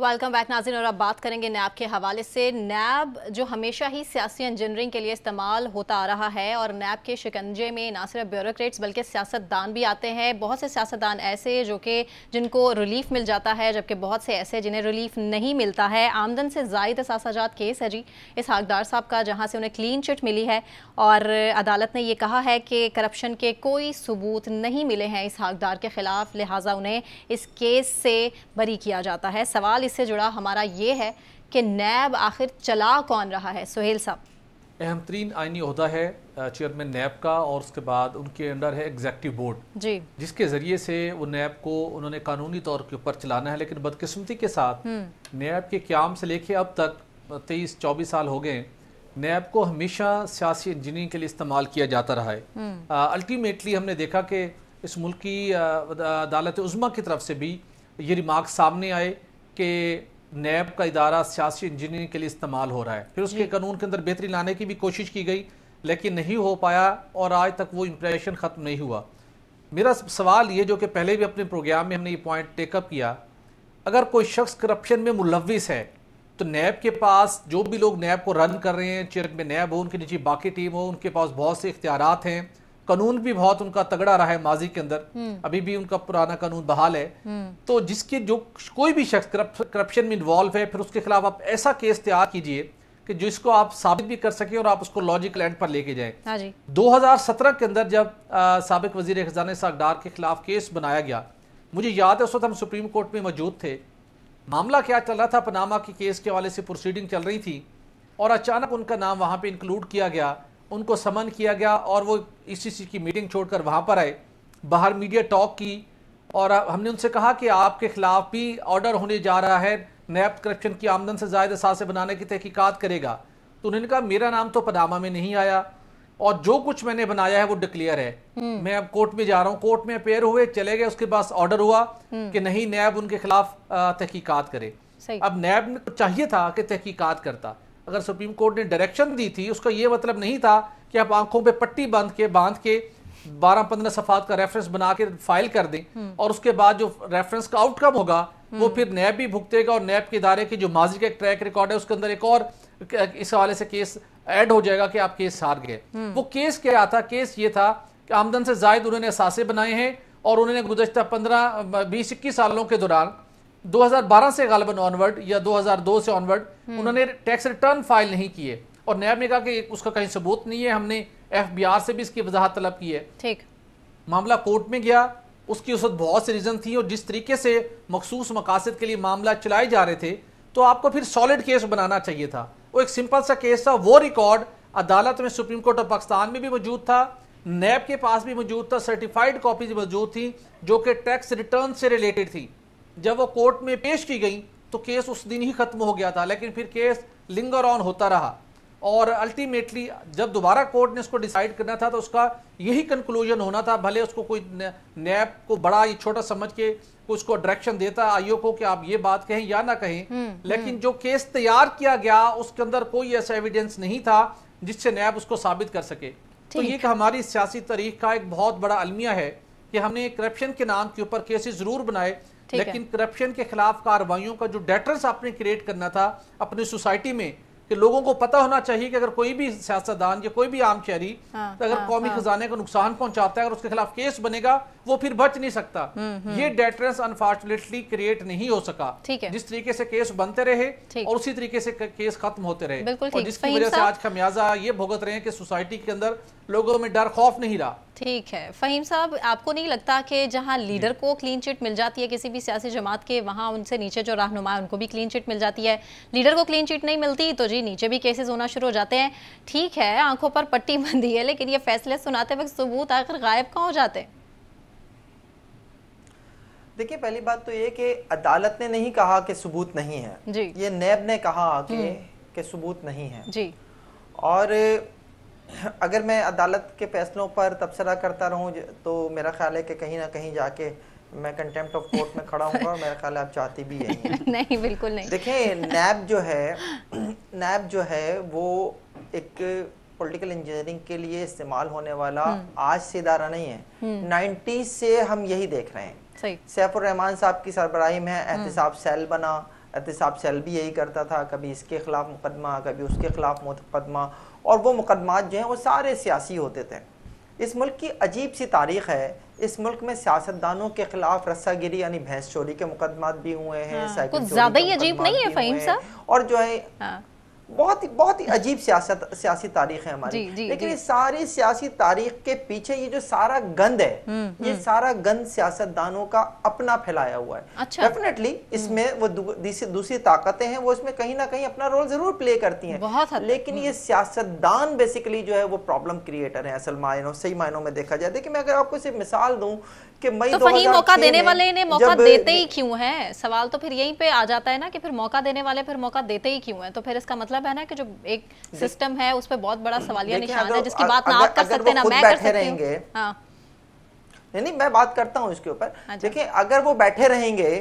वेलकम बैक नाज़रीन, और अब बात करेंगे नैब के हवाले से। नैब जो हमेशा ही सियासी इंजीनियरिंग के लिए इस्तेमाल होता आ रहा है, और नैब के शिकंजे में ना सिर्फ ब्यूरोक्रेट्स बल्कि सियासतदान भी आते हैं। बहुत से सियासतदान ऐसे जो कि जिनको रिलीफ मिल जाता है, जबकि बहुत से ऐसे जिन्हें रिलीफ नहीं मिलता है। आमदन से ज़ायद असासाजात केस है जी इस हकदार साहब का, जहाँ से उन्हें क्लीन चिट मिली है और अदालत ने ये कहा है कि करप्शन के कोई सबूत नहीं मिले हैं इस हकदार के ख़िलाफ़, लिहाजा उन्हें इस केस से बरी किया जाता है। सवाल इससे जुड़ा हमारा ये है कि नैब आखिर चला कौन रहा है? सुहेल साहब,
अहम तरीन आइनी ओहदा है चेयरमैन नैब का, और उसके बाद उनके अंडर है एग्जेक्टिव बोर्ड जी, जिसके ज़रिए से वो नैब को उन्होंने कानूनी तौर के ऊपर चलाना है। लेकिन बदकिस्मती के साथ नैब के क़याम से लेके अब तक 23-24 साल हो गए, नैब को हमेशा सियासी इंजीनियरिंग के लिए इस्तेमाल किया जाता रहा है। अल्टीमेटली हमने देखा कि इस मुल्क की अदालत उज़्मा की तरफ से भी ये रिमार्क सामने आए कि नैब का इदारा सियासी इंजीनियरिंग के लिए इस्तेमाल हो रहा है। फिर उसके कानून के अंदर बेहतरी लाने की भी कोशिश की गई, लेकिन नहीं हो पाया और आज तक वो इम्प्रेशन ख़त्म नहीं हुआ। मेरा सवाल ये, जो कि पहले भी अपने प्रोग्राम में हमने ये पॉइंट टेकअप किया, अगर कोई शख्स करप्शन में मुलव्विस है तो नैब के पास जो भी लोग नैब को रन कर रहे हैं, चेयरमैन नैब हो, उनकी नीचे बाकी टीम हो, उनके पास बहुत से इख्तियारात हैं। कानून भी बहुत उनका तगड़ा रहा है माजी के अंदर, अभी भी उनका पुराना कानून बहाल है। तो जिसके जो कोई भी शख्स करप्शन में इन्वॉल्व है, फिर उसके खिलाफ आप ऐसा केस तैयार कीजिए कि जिसको आप साबित भी कर सके और आप उसको लॉजिकल एंड पर लेके जाए।
हाँ जी।
2017 के अंदर जब साबिक वजीर खजाना हकदार के खिलाफ केस बनाया गया, मुझे याद है उस वक्त हम सुप्रीम कोर्ट में मौजूद थे। मामला क्या चल रहा था, पनामा के केस के हवाले से प्रोसीडिंग चल रही थी और अचानक उनका नाम वहाँ पे इंक्लूड किया गया, उनको समन किया गया और वो ईसीसी की मीटिंग छोड़कर वहाँ पर आए, बाहर मीडिया टॉक की और हमने उनसे कहा कि आपके खिलाफ भी ऑर्डर होने जा रहा है, नैब करप्शन की आमदन से ज़ायद असासे बनाने की तहकीकात करेगा। तो उन्होंने कहा मेरा नाम तो पनामा में नहीं आया और जो कुछ मैंने बनाया है वो डिक्लेयर है, मैं अब कोर्ट में जा रहा हूँ। कोर्ट में अपेयर हुए, चले गए, उसके बाद ऑर्डर हुआ कि नहीं, नैब उनके खिलाफ तहकीकात करे। अब नैब ने चाहिए था कि तहकीकात करता, अगर सुप्रीम कोर्ट ने डायरेक्शन दी थी उसका ये मतलब नहीं था कि आप आंखों पे पट्टी बांध के 12-15 सफात का रेफरेंस बना के फाइल कर दें और उसके बाद जो रेफरेंस का आउटकम होगा वो फिर नैब भी भुगतेगा और नैब के इदारे की जो माजी का एक ट्रैक रिकॉर्ड है उसके अंदर एक और इस हवाले से केस ऐड हो जाएगा कि आप केस हार गए। वो केस क्या था? केस ये था कि आमदन से जायद उन्होंने असासे बनाए हैं और उन्होंने गुज़श्ता 15-20-21 सालों के दौरान 2012 से गालिबन ऑनवर्ड या 2002 से ऑनवर्ड उन्होंने टैक्स रिटर्न फाइल नहीं किए और नैब ने कहा कि उसका कहीं सबूत नहीं है, हमने FBI से भी इसकी वजाहत तलब की है। ठीक, मामला कोर्ट में गया, उसकी उस वक्त बहुत से रीजन थी और जिस तरीके से मखसूस मकासद के लिए मामला चलाए जा रहे थे तो आपको फिर सॉलिड केस बनाना चाहिए था। वो एक सिंपल सा केस था, वो रिकॉर्ड अदालत में सुप्रीम कोर्ट ऑफ पाकिस्तान में भी मौजूद था, नैब के पास भी मौजूद था, सर्टिफाइड कॉपीज मौजूद थी जो कि टैक्स रिटर्न से रिलेटेड थी। जब वो कोर्ट में पेश की गई तो केस उस दिन ही खत्म हो गया था, लेकिन फिर केस लिंगर ऑन होता रहा और अल्टीमेटली जब दोबारा कोर्ट ने उसको डिसाइड करना था तो उसका यही कंक्लूजन होना था, भले उसको कोई नैब को बड़ा ये छोटा समझ के उसको डायरेक्शन देता आईओ को कि आप ये बात कहें या ना कहें, लेकिन जो केस तैयार किया गया उसके अंदर कोई ऐसा एविडेंस नहीं था जिससे नैब उसको साबित कर सके। तो ये हमारी सियासी तारीख का एक बहुत बड़ा अलमिया है कि हमने करप्शन के नाम के ऊपर केसेस जरूर बनाए, लेकिन करप्शन के खिलाफ कार्रवाइयों का जो डेटर्स आपने क्रिएट करना था अपनी सोसाइटी में, कि लोगों को पता होना चाहिए कि अगर कोई भी सियासतदान या कोई भी आम शहरी तो अगर कौमी खजाने को नुकसान पहुंचाता है अगर उसके खिलाफ केस बनेगा वो फिर बच नहीं सकता। ये डेटरेंस अनफॉर्चुनेटली क्रिएट नहीं हो सका। जिस तरीके से केस बनते रहे और उसी तरीके से केस खत्म होते रहे और जिसकी वजह से आज खमियाजा ये भुगत रहे हैं कि सोसाइटी के अंदर लोगों में डर खौफ नहीं रहा।
ठीक है फ़हीम साहब, आपको नहीं लगता कि जहां लीडर को क्लीन चिट मिल जाती है किसी भी सियासी जमात के, वहां उनसे नीचे जो रहनुमा है उनको भी क्लीन चिट मिल जाती है? लीडर को क्लीन चिट नहीं मिलती तो जी नीचे भी केसेस होना शुरू हो जाते हैं। ठीक है, आंखों पर पट्टी बंधी है, लेकिन ये फैसले सुनाते वक्त सबूत आखिर गायब कहाँ हो जाते हैं?
देखिए, पहली बात तो ये कि अदालत ने नहीं कहा कि सबूत नहीं है जी, ये नैब ने कहा कि सबूत नहीं है जी। और अगर मैं अदालत के फैसलों पर तबसरा करता रहूं तो मेरा ख्याल है कि कहीं ना कहीं जाके मैं कंटेम्प्ट ऑफ कोर्ट में खड़ा हूँगा और मेरा ख्याल है आप चाहती भी यही हैं।
नहीं, बिल्कुल नहीं।
देखिए, नैब जो है वो एक पॉलिटिकल इंजीनियरिंग के लिए इस्तेमाल होने वाला आज से इदारा नहीं है, 90s से हम यही देख रहे हैं। सैफुर रहमान साहब की सरबराही में एहतिसाब सेल बना, एहतसाब सेल्वी यही करता था, कभी इसके खिलाफ मुकदमा, कभी उसके खिलाफ मुकदमा, और वो मुकदमात जो हैं वो सारे सियासी होते थे। इस मुल्क की अजीब सी तारीख़ है, इस मुल्क में सियासतदानों के खिलाफ रस्सागिरी यानी भैंस चोरी के मुकदमात भी हुए हैं, साइकिल
कुछ ज़्यादा ही अजीब नहीं है फ़हीम साहब?
और जो है बहुत ही अजीब सियासी तारीख है हमारी। लेकिन इस सारी सियासी तारीख के पीछे ये जो सारा गंद है, ये सारा गंद सियासतदानों का अपना फैलाया हुआ है।
अच्छा।
डेफिनेटली इसमें वो दूसरी ताकतें हैं, वो इसमें कहीं ना कहीं अपना रोल जरूर प्ले करती हैं, लेकिन ये सियासतदान बेसिकली जो है वो प्रॉब्लम क्रिएटर है असल मायनों, सही मायनों में देखा जाए। देखिए मैं अगर आपको सिर्फ मिसाल दूं कि मई तो
फहीम मौका देने वाले ने मौका देते ही क्यों है? सवाल तो फिर यहीं पे आ जाता है ना कि फिर मौका देने वाले फिर मौका देते ही क्यों है? तो फिर इसका मतलब है ना कि जो एक सिस्टम है उस पर बहुत बड़ा सवालिया निशान है, जिसकी बात ना आप कर सकते ना मैं कर सकती हूं। हाँ।
नहीं, मैं बात करता हूं इसके ऊपर। देखिए अगर वो बैठे रहेंगे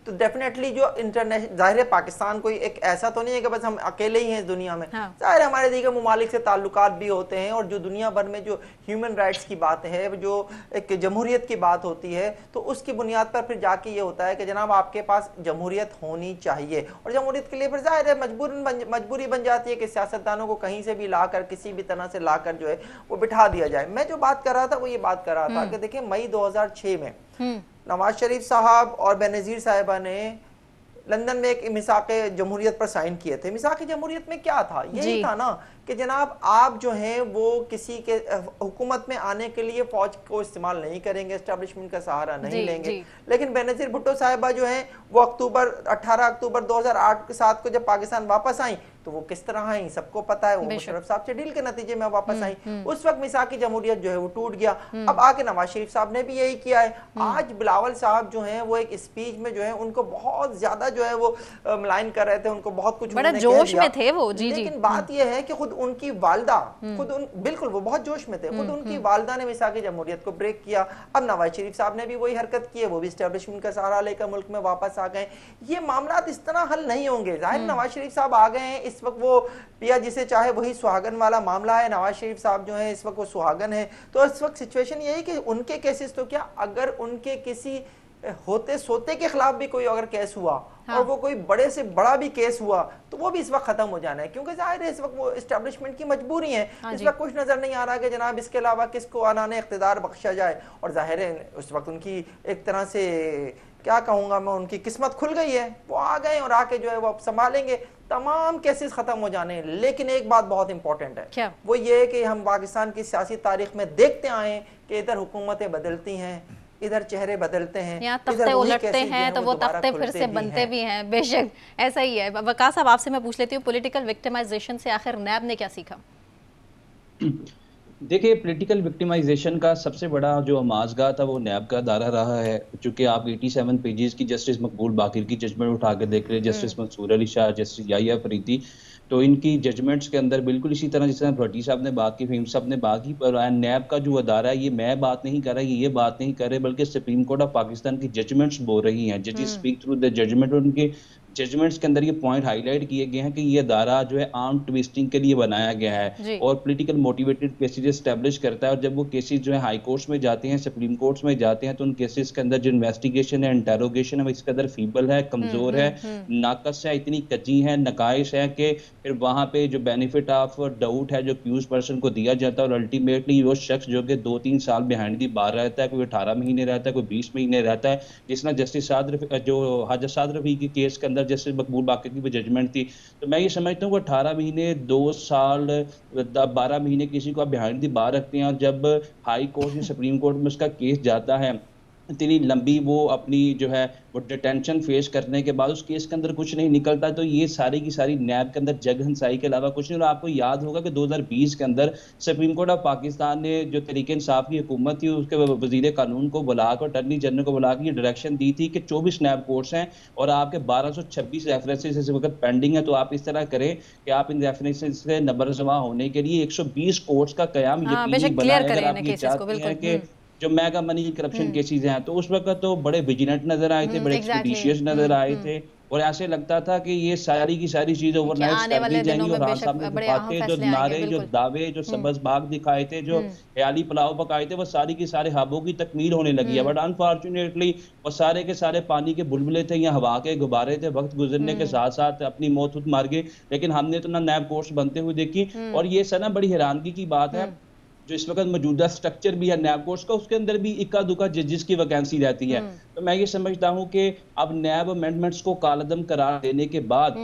तो डेफिनेटली जो इंटरनेशनल, जाहिर है पाकिस्तान कोई एक ऐसा तो नहीं है कि बस हम अकेले ही हैं इस दुनिया में। जाहिर है हमारे दीगर ममालिक से ताल्लुकात भी होते हैं, और जो दुनिया भर में जो ह्यूमन राइट्स की बात है, जो एक जमहूरियत की बात होती है, तो उसकी बुनियाद पर फिर जाके ये होता है कि जनाब आपके पास जमहूरियत होनी चाहिए, और जमहूरियत के लिए फिर जाहिर है मजबूरी बन जाती है कि सियासतदानों को कहीं से भी लाकर, किसी भी तरह से लाकर जो है वो बिठा दिया जाए। मैं जो बात कर रहा था वो ये बात कर रहा था कि देखिए मई 2006 में नवाज शरीफ साहब और बेनज़ीर साहिबा ने लंदन में एक मिसाक़े जमहूरियत पर साइन किए थे। मिसाक़े जमहूरियत में क्या था? यही था ना कि जनाब आप जो हैं वो किसी के हुकूमत में आने के लिए फौज को इस्तेमाल नहीं करेंगे, एस्टेब्लिशमेंट का सहारा नहीं लेंगे। लेकिन बेनज़ीर भुट्टो साहिबा जो हैं वो 18 अक्टूबर 2008 के 7 को जब पाकिस्तान वापस आई तो वो किस तरह आई सबको पता है, वो मुशर्रफ साहब से डील के नतीजे में वापस आई। उस वक्त मिसाक़ी जमहूरियत जो है वो टूट गया। अब आके नवाज शरीफ साहब ने भी यही किया है। आज बिलावल साहब जो हैं वो एक स्पीच में जो है उनको बहुत ज्यादा जो है वो मलाइन कर रहे थे, उनको बहुत कुछ
बड़ा जोश में थे वो। जी
लेकिन बात यह है कि खुद उनकी वालदा बिल्कुल वो बहुत जोश में थे, खुद उनकी वालदा ने मिसाक़ी जमहूरियत को ब्रेक किया। अब नवाज शरीफ साहब ने भी वही हरकत की है, वो भी एस्टेब्लिशमेंट का सहारा लेकर मुल्क में वापस आ गए। ये मामला इस तरह हल नहीं होंगे। जाहिर नवाज शरीफ साहब आ गए हैं, इस वक्त वो पिया जिसे चाहे वही सुहागन वाला मामला है। नवाज शरीफ साहब जो है इस वक्त वो सुहागन है, तो इस वक्त सिचुएशन यही कि उनके केसेस तो क्या, अगर उनके किसी होते सोते के खिलाफ भी कोई अगर केस हुआ और वो कोई बड़े से बड़ा भी केस हुआ तो वो भी इस वक्त खत्म हो जाना है, क्योंकि जाहिर है इस वक्त वो एस्टेब्लिशमेंट की मजबूरी है। इस वक्त कुछ नजर नहीं आ रहा कि जनाब इसके अलावा किसको आना इख्तिदार बख्शा जाए, और जाहिर है उस वक्त उनकी एक तरह से क्या कहूँगा मैं, उनकी किस्मत खुल गई है, वो आ गए और आके जो है वो संभालेंगे, तमाम केसेस खत्म हो जाने हैं। लेकिन एक बात बहुत इंपॉर्टेंट है, क्या? वो ये है कि हम पाकिस्तान की सियासी तारीख में देखते आए कि इधर हुकूमतें बदलती हैं, इधर चेहरे बदलते हैं,
यहाँ तख्ते उलटते हैं तो वो तख्ते फिर से बनते भी हैं। बेशक ऐसा ही है। वकास साहब आपसे मैं पूछ लेती हूँ, पॉलिटिकल विक्टिमाइजेशन से आखिर नैब ने क्या सीखा?
देखिए पॉलिटिकल विक्टिमाइजेशन का सबसे बड़ा जो आमाज़गाह था वो नैब का अदारा रहा है। चूंकि आप 87 पेजेस की जस्टिस मकबूल बाकिर की जजमेंट उठा कर देख रहे हैं, जस्टिस मंसूर अली शाह, जस्टिस याहिया फरीदी, तो इनकी जजमेंट्स के अंदर बिल्कुल इसी तरह जिस तरह भट्टी साहब ने बात की, फहीम साहब ने बात की, पर नैब का जो अदारा है ये मैं बात नहीं कर रहा, ये बात नहीं कर रहे, बल्कि सुप्रीम कोर्ट ऑफ पाकिस्तान की जजमेंट्स बोल रही हैं। जजेस स्पीक थ्रू द जजमेंट। उनके जजमेंट्स के अंदर ये पॉइंट हाईलाइट किए गए हैं कि ये अदारा जो है आर्म ट्विस्टिंग के लिए बनाया गया है और पॉलिटिकल मोटिवेटेड केसेस एस्टेब्लिश करता है। और जब वो केसेस जो है हाई कोर्ट्स में जाते हैं, सुप्रीम कोर्ट्स में जाते हैं, तो उन केसेस के अंदर जो इन्वेस्टिगेशन है, इंटेरोगेशन है, वो इस कदर फीबल है, कमजोर है, नाकस है, इतनी कच्ची है, नकाइश है कि फिर वहाँ पे जो बेनिफिट ऑफ डाउट है जो एक्यूज पर्सन को दिया जाता है, और अल्टीमेटली वो शख्स जो कि 2-3 साल बिहाइंड दी बार रहता है, कोई 18 महीने रहता है, कोई 20 महीने रहता है। जिस तरह जस्टिस जो हाजत साद रफी के केस के अंदर जस्टिस मकबूल बाकिर की जजमेंट थी, तो मैं ये समझता हूँ कि 18 महीने, 2 साल, 12 महीने किसी को आप बिहाइंड दी बार रखते हैं, और जब हाई कोर्ट या सुप्रीम कोर्ट में उसका केस जाता है, इतनी लंबी वो अपनी जो है वो डिटेंशन फेस करने के बाद उस केस के अंदर कुछ नहीं निकलता, तो ये सारी की सारी नैब के अंदर जग हंसाई के अलावा कुछ नहीं। और आपको याद होगा कि 2020 के अंदर सुप्रीम कोर्ट ऑफ पाकिस्तान ने जो तरीके इंसाफ की हुकूमत थी उसके वजीर कानून को बुलाकर, अटर्नी जनरल को बुलाकर ये डायरेक्शन दी थी कि 24 नैब कोर्ट्स हैं और आपके 1226 रेफरेंसेस इस वक्त पेंडिंग है, तो आप इस तरह करें कि आप इन रेफरेंसेस से नंबरजमा होने के लिए 120 कोर्ट्स का कयाम यकीनी बनाएं। अगर आप ये चाहते हैं कि जो मेगा मनी करप्शन केसेस हैं, तो उस वक्त तो बड़े विजिलेंट नजर आए थे, बड़े एक्सपीडिशियस नजर आए थे, और ऐसे लगता था कि ये सारी की सारी चीजें ओवरनाइट कर दी जाएंगी और राज साहब ने बातें, जो नारे, जो दावे, जो सबज बाग दिखाए थे, जो ख्याली पुलाव पकाए थे, वो सारी की सारे ख्वाबों की तकमील होने लगी है। बट अनफॉर्चुनेटली वो सारे के सारे पानी के बुलबुले थे या हवा के गुब्बारे थे, वक्त गुजरने के साथ साथ अपनी मौत खुद मार गए। लेकिन हमने तो ना नैब कोर्स बनते हुए देखी, और ये सर ना बड़ी हैरानगी की बात है, जो इस वक्त मौजूदा स्ट्रक्चर भी है नैब कोर्स का, उसके अंदर भी इक्का दुक्का जजेस की वैकेंसी रहती है। तो मैं ये समझता हूं कि अब नैब अमेंडमेंट्स को कालअदम करार देने के बाद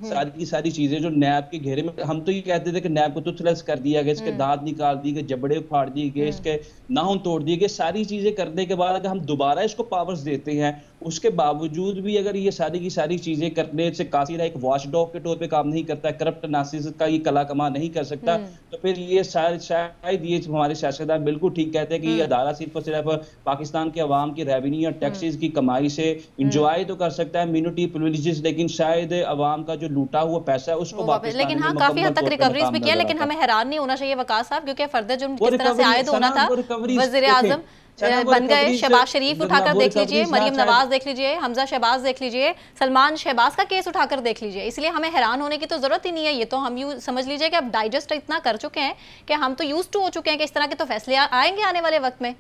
सारी की सारी चीजें जो नैब के घेरे में, हम तो ये कहते थे कि नैब को तुथलेस कर दिया गया, इसके दांत निकाल दिए गए, जबड़े उखाड़ दिए गए, इसके नाखून तोड़ दिए गए, सारी चीजें करने के बाद अगर हम दोबारा इसको पावर्स देते हैं, उसके बावजूद भी अगर ये सारी की सारी चीजें करने से काफी एक वॉचडॉग के तौर पे काम नहीं करता है, करप्ट एनालिसिस का ये कला कमा नहीं कर सकता, तो फिर ये शायद ये हमारे सियासतदान बिल्कुल ठीक कहते हैं कि ये अदालत सिर्फ और सिर्फ पाकिस्तान के अवाम की रेवेन्यू और टैक्सेस की कमाई से इंजॉय तो कर सकता है इम्यूनिटी प्रिविलेजेस, लेकिन शायद अवाम का जो लूटा हुआ पैसा है उसको वापस,
लेकिन हाँ काफी हद तक रिकवरीज भी किया। लेकिन हमें हैरान नहीं होना चाहिए वकास साहब, क्योंकि फर्दर जुर्म किस तरह से आयद होना था, वजीर आजम बन गए, शहबाज शरीफ उठाकर देख लीजिए, मरियम नवाज देख लीजिए, हमजा शहबाज देख लीजिए, सलमान शहबाज का केस उठाकर देख लीजिए। इसलिए हमें हैरान होने की तो जरूरत ही नहीं है। ये तो हम यूं समझ लीजिए कि अब डाइजेस्ट इतना कर चुके हैं कि हम तो यूज्ड टू हो चुके हैं कि इस तरह के तो फैसले आएंगे आने वाले वक्त में।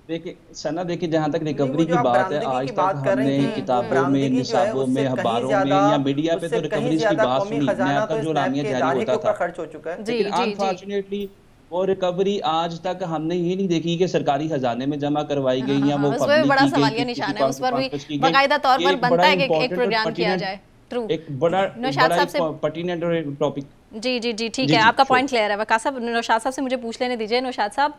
देखिए सना, देखिए जहां तक रिकवरी की बात है, आज तक हमने किताबों में, निसाबों में, अखबारों में या मीडिया पे तो रिकवरी की बात सुनी, नैब का जो लानिया जारी होता था,
खर्च हो चुका है।
लेकिन अनफॉर्चुनेटली वो रिकवरी आज तक हमने ये नहीं देखी कि सरकारी खजाने में जमा करवाई गई या वो
पब्लिक बड़ा सवालिया निशान है, उस पर भी बाकायदा तौर पर बनता है कि एक प्रोग्राम किया जाए। ट्रू,
एक बड़ा पर्टिनेंट टॉपिक।
जी जी जी ठीक है, आपका पॉइंट क्लियर है। वकास साहब, नौशाद साहब से मुझे पूछ लेने दीजिए। नौशाद साहब,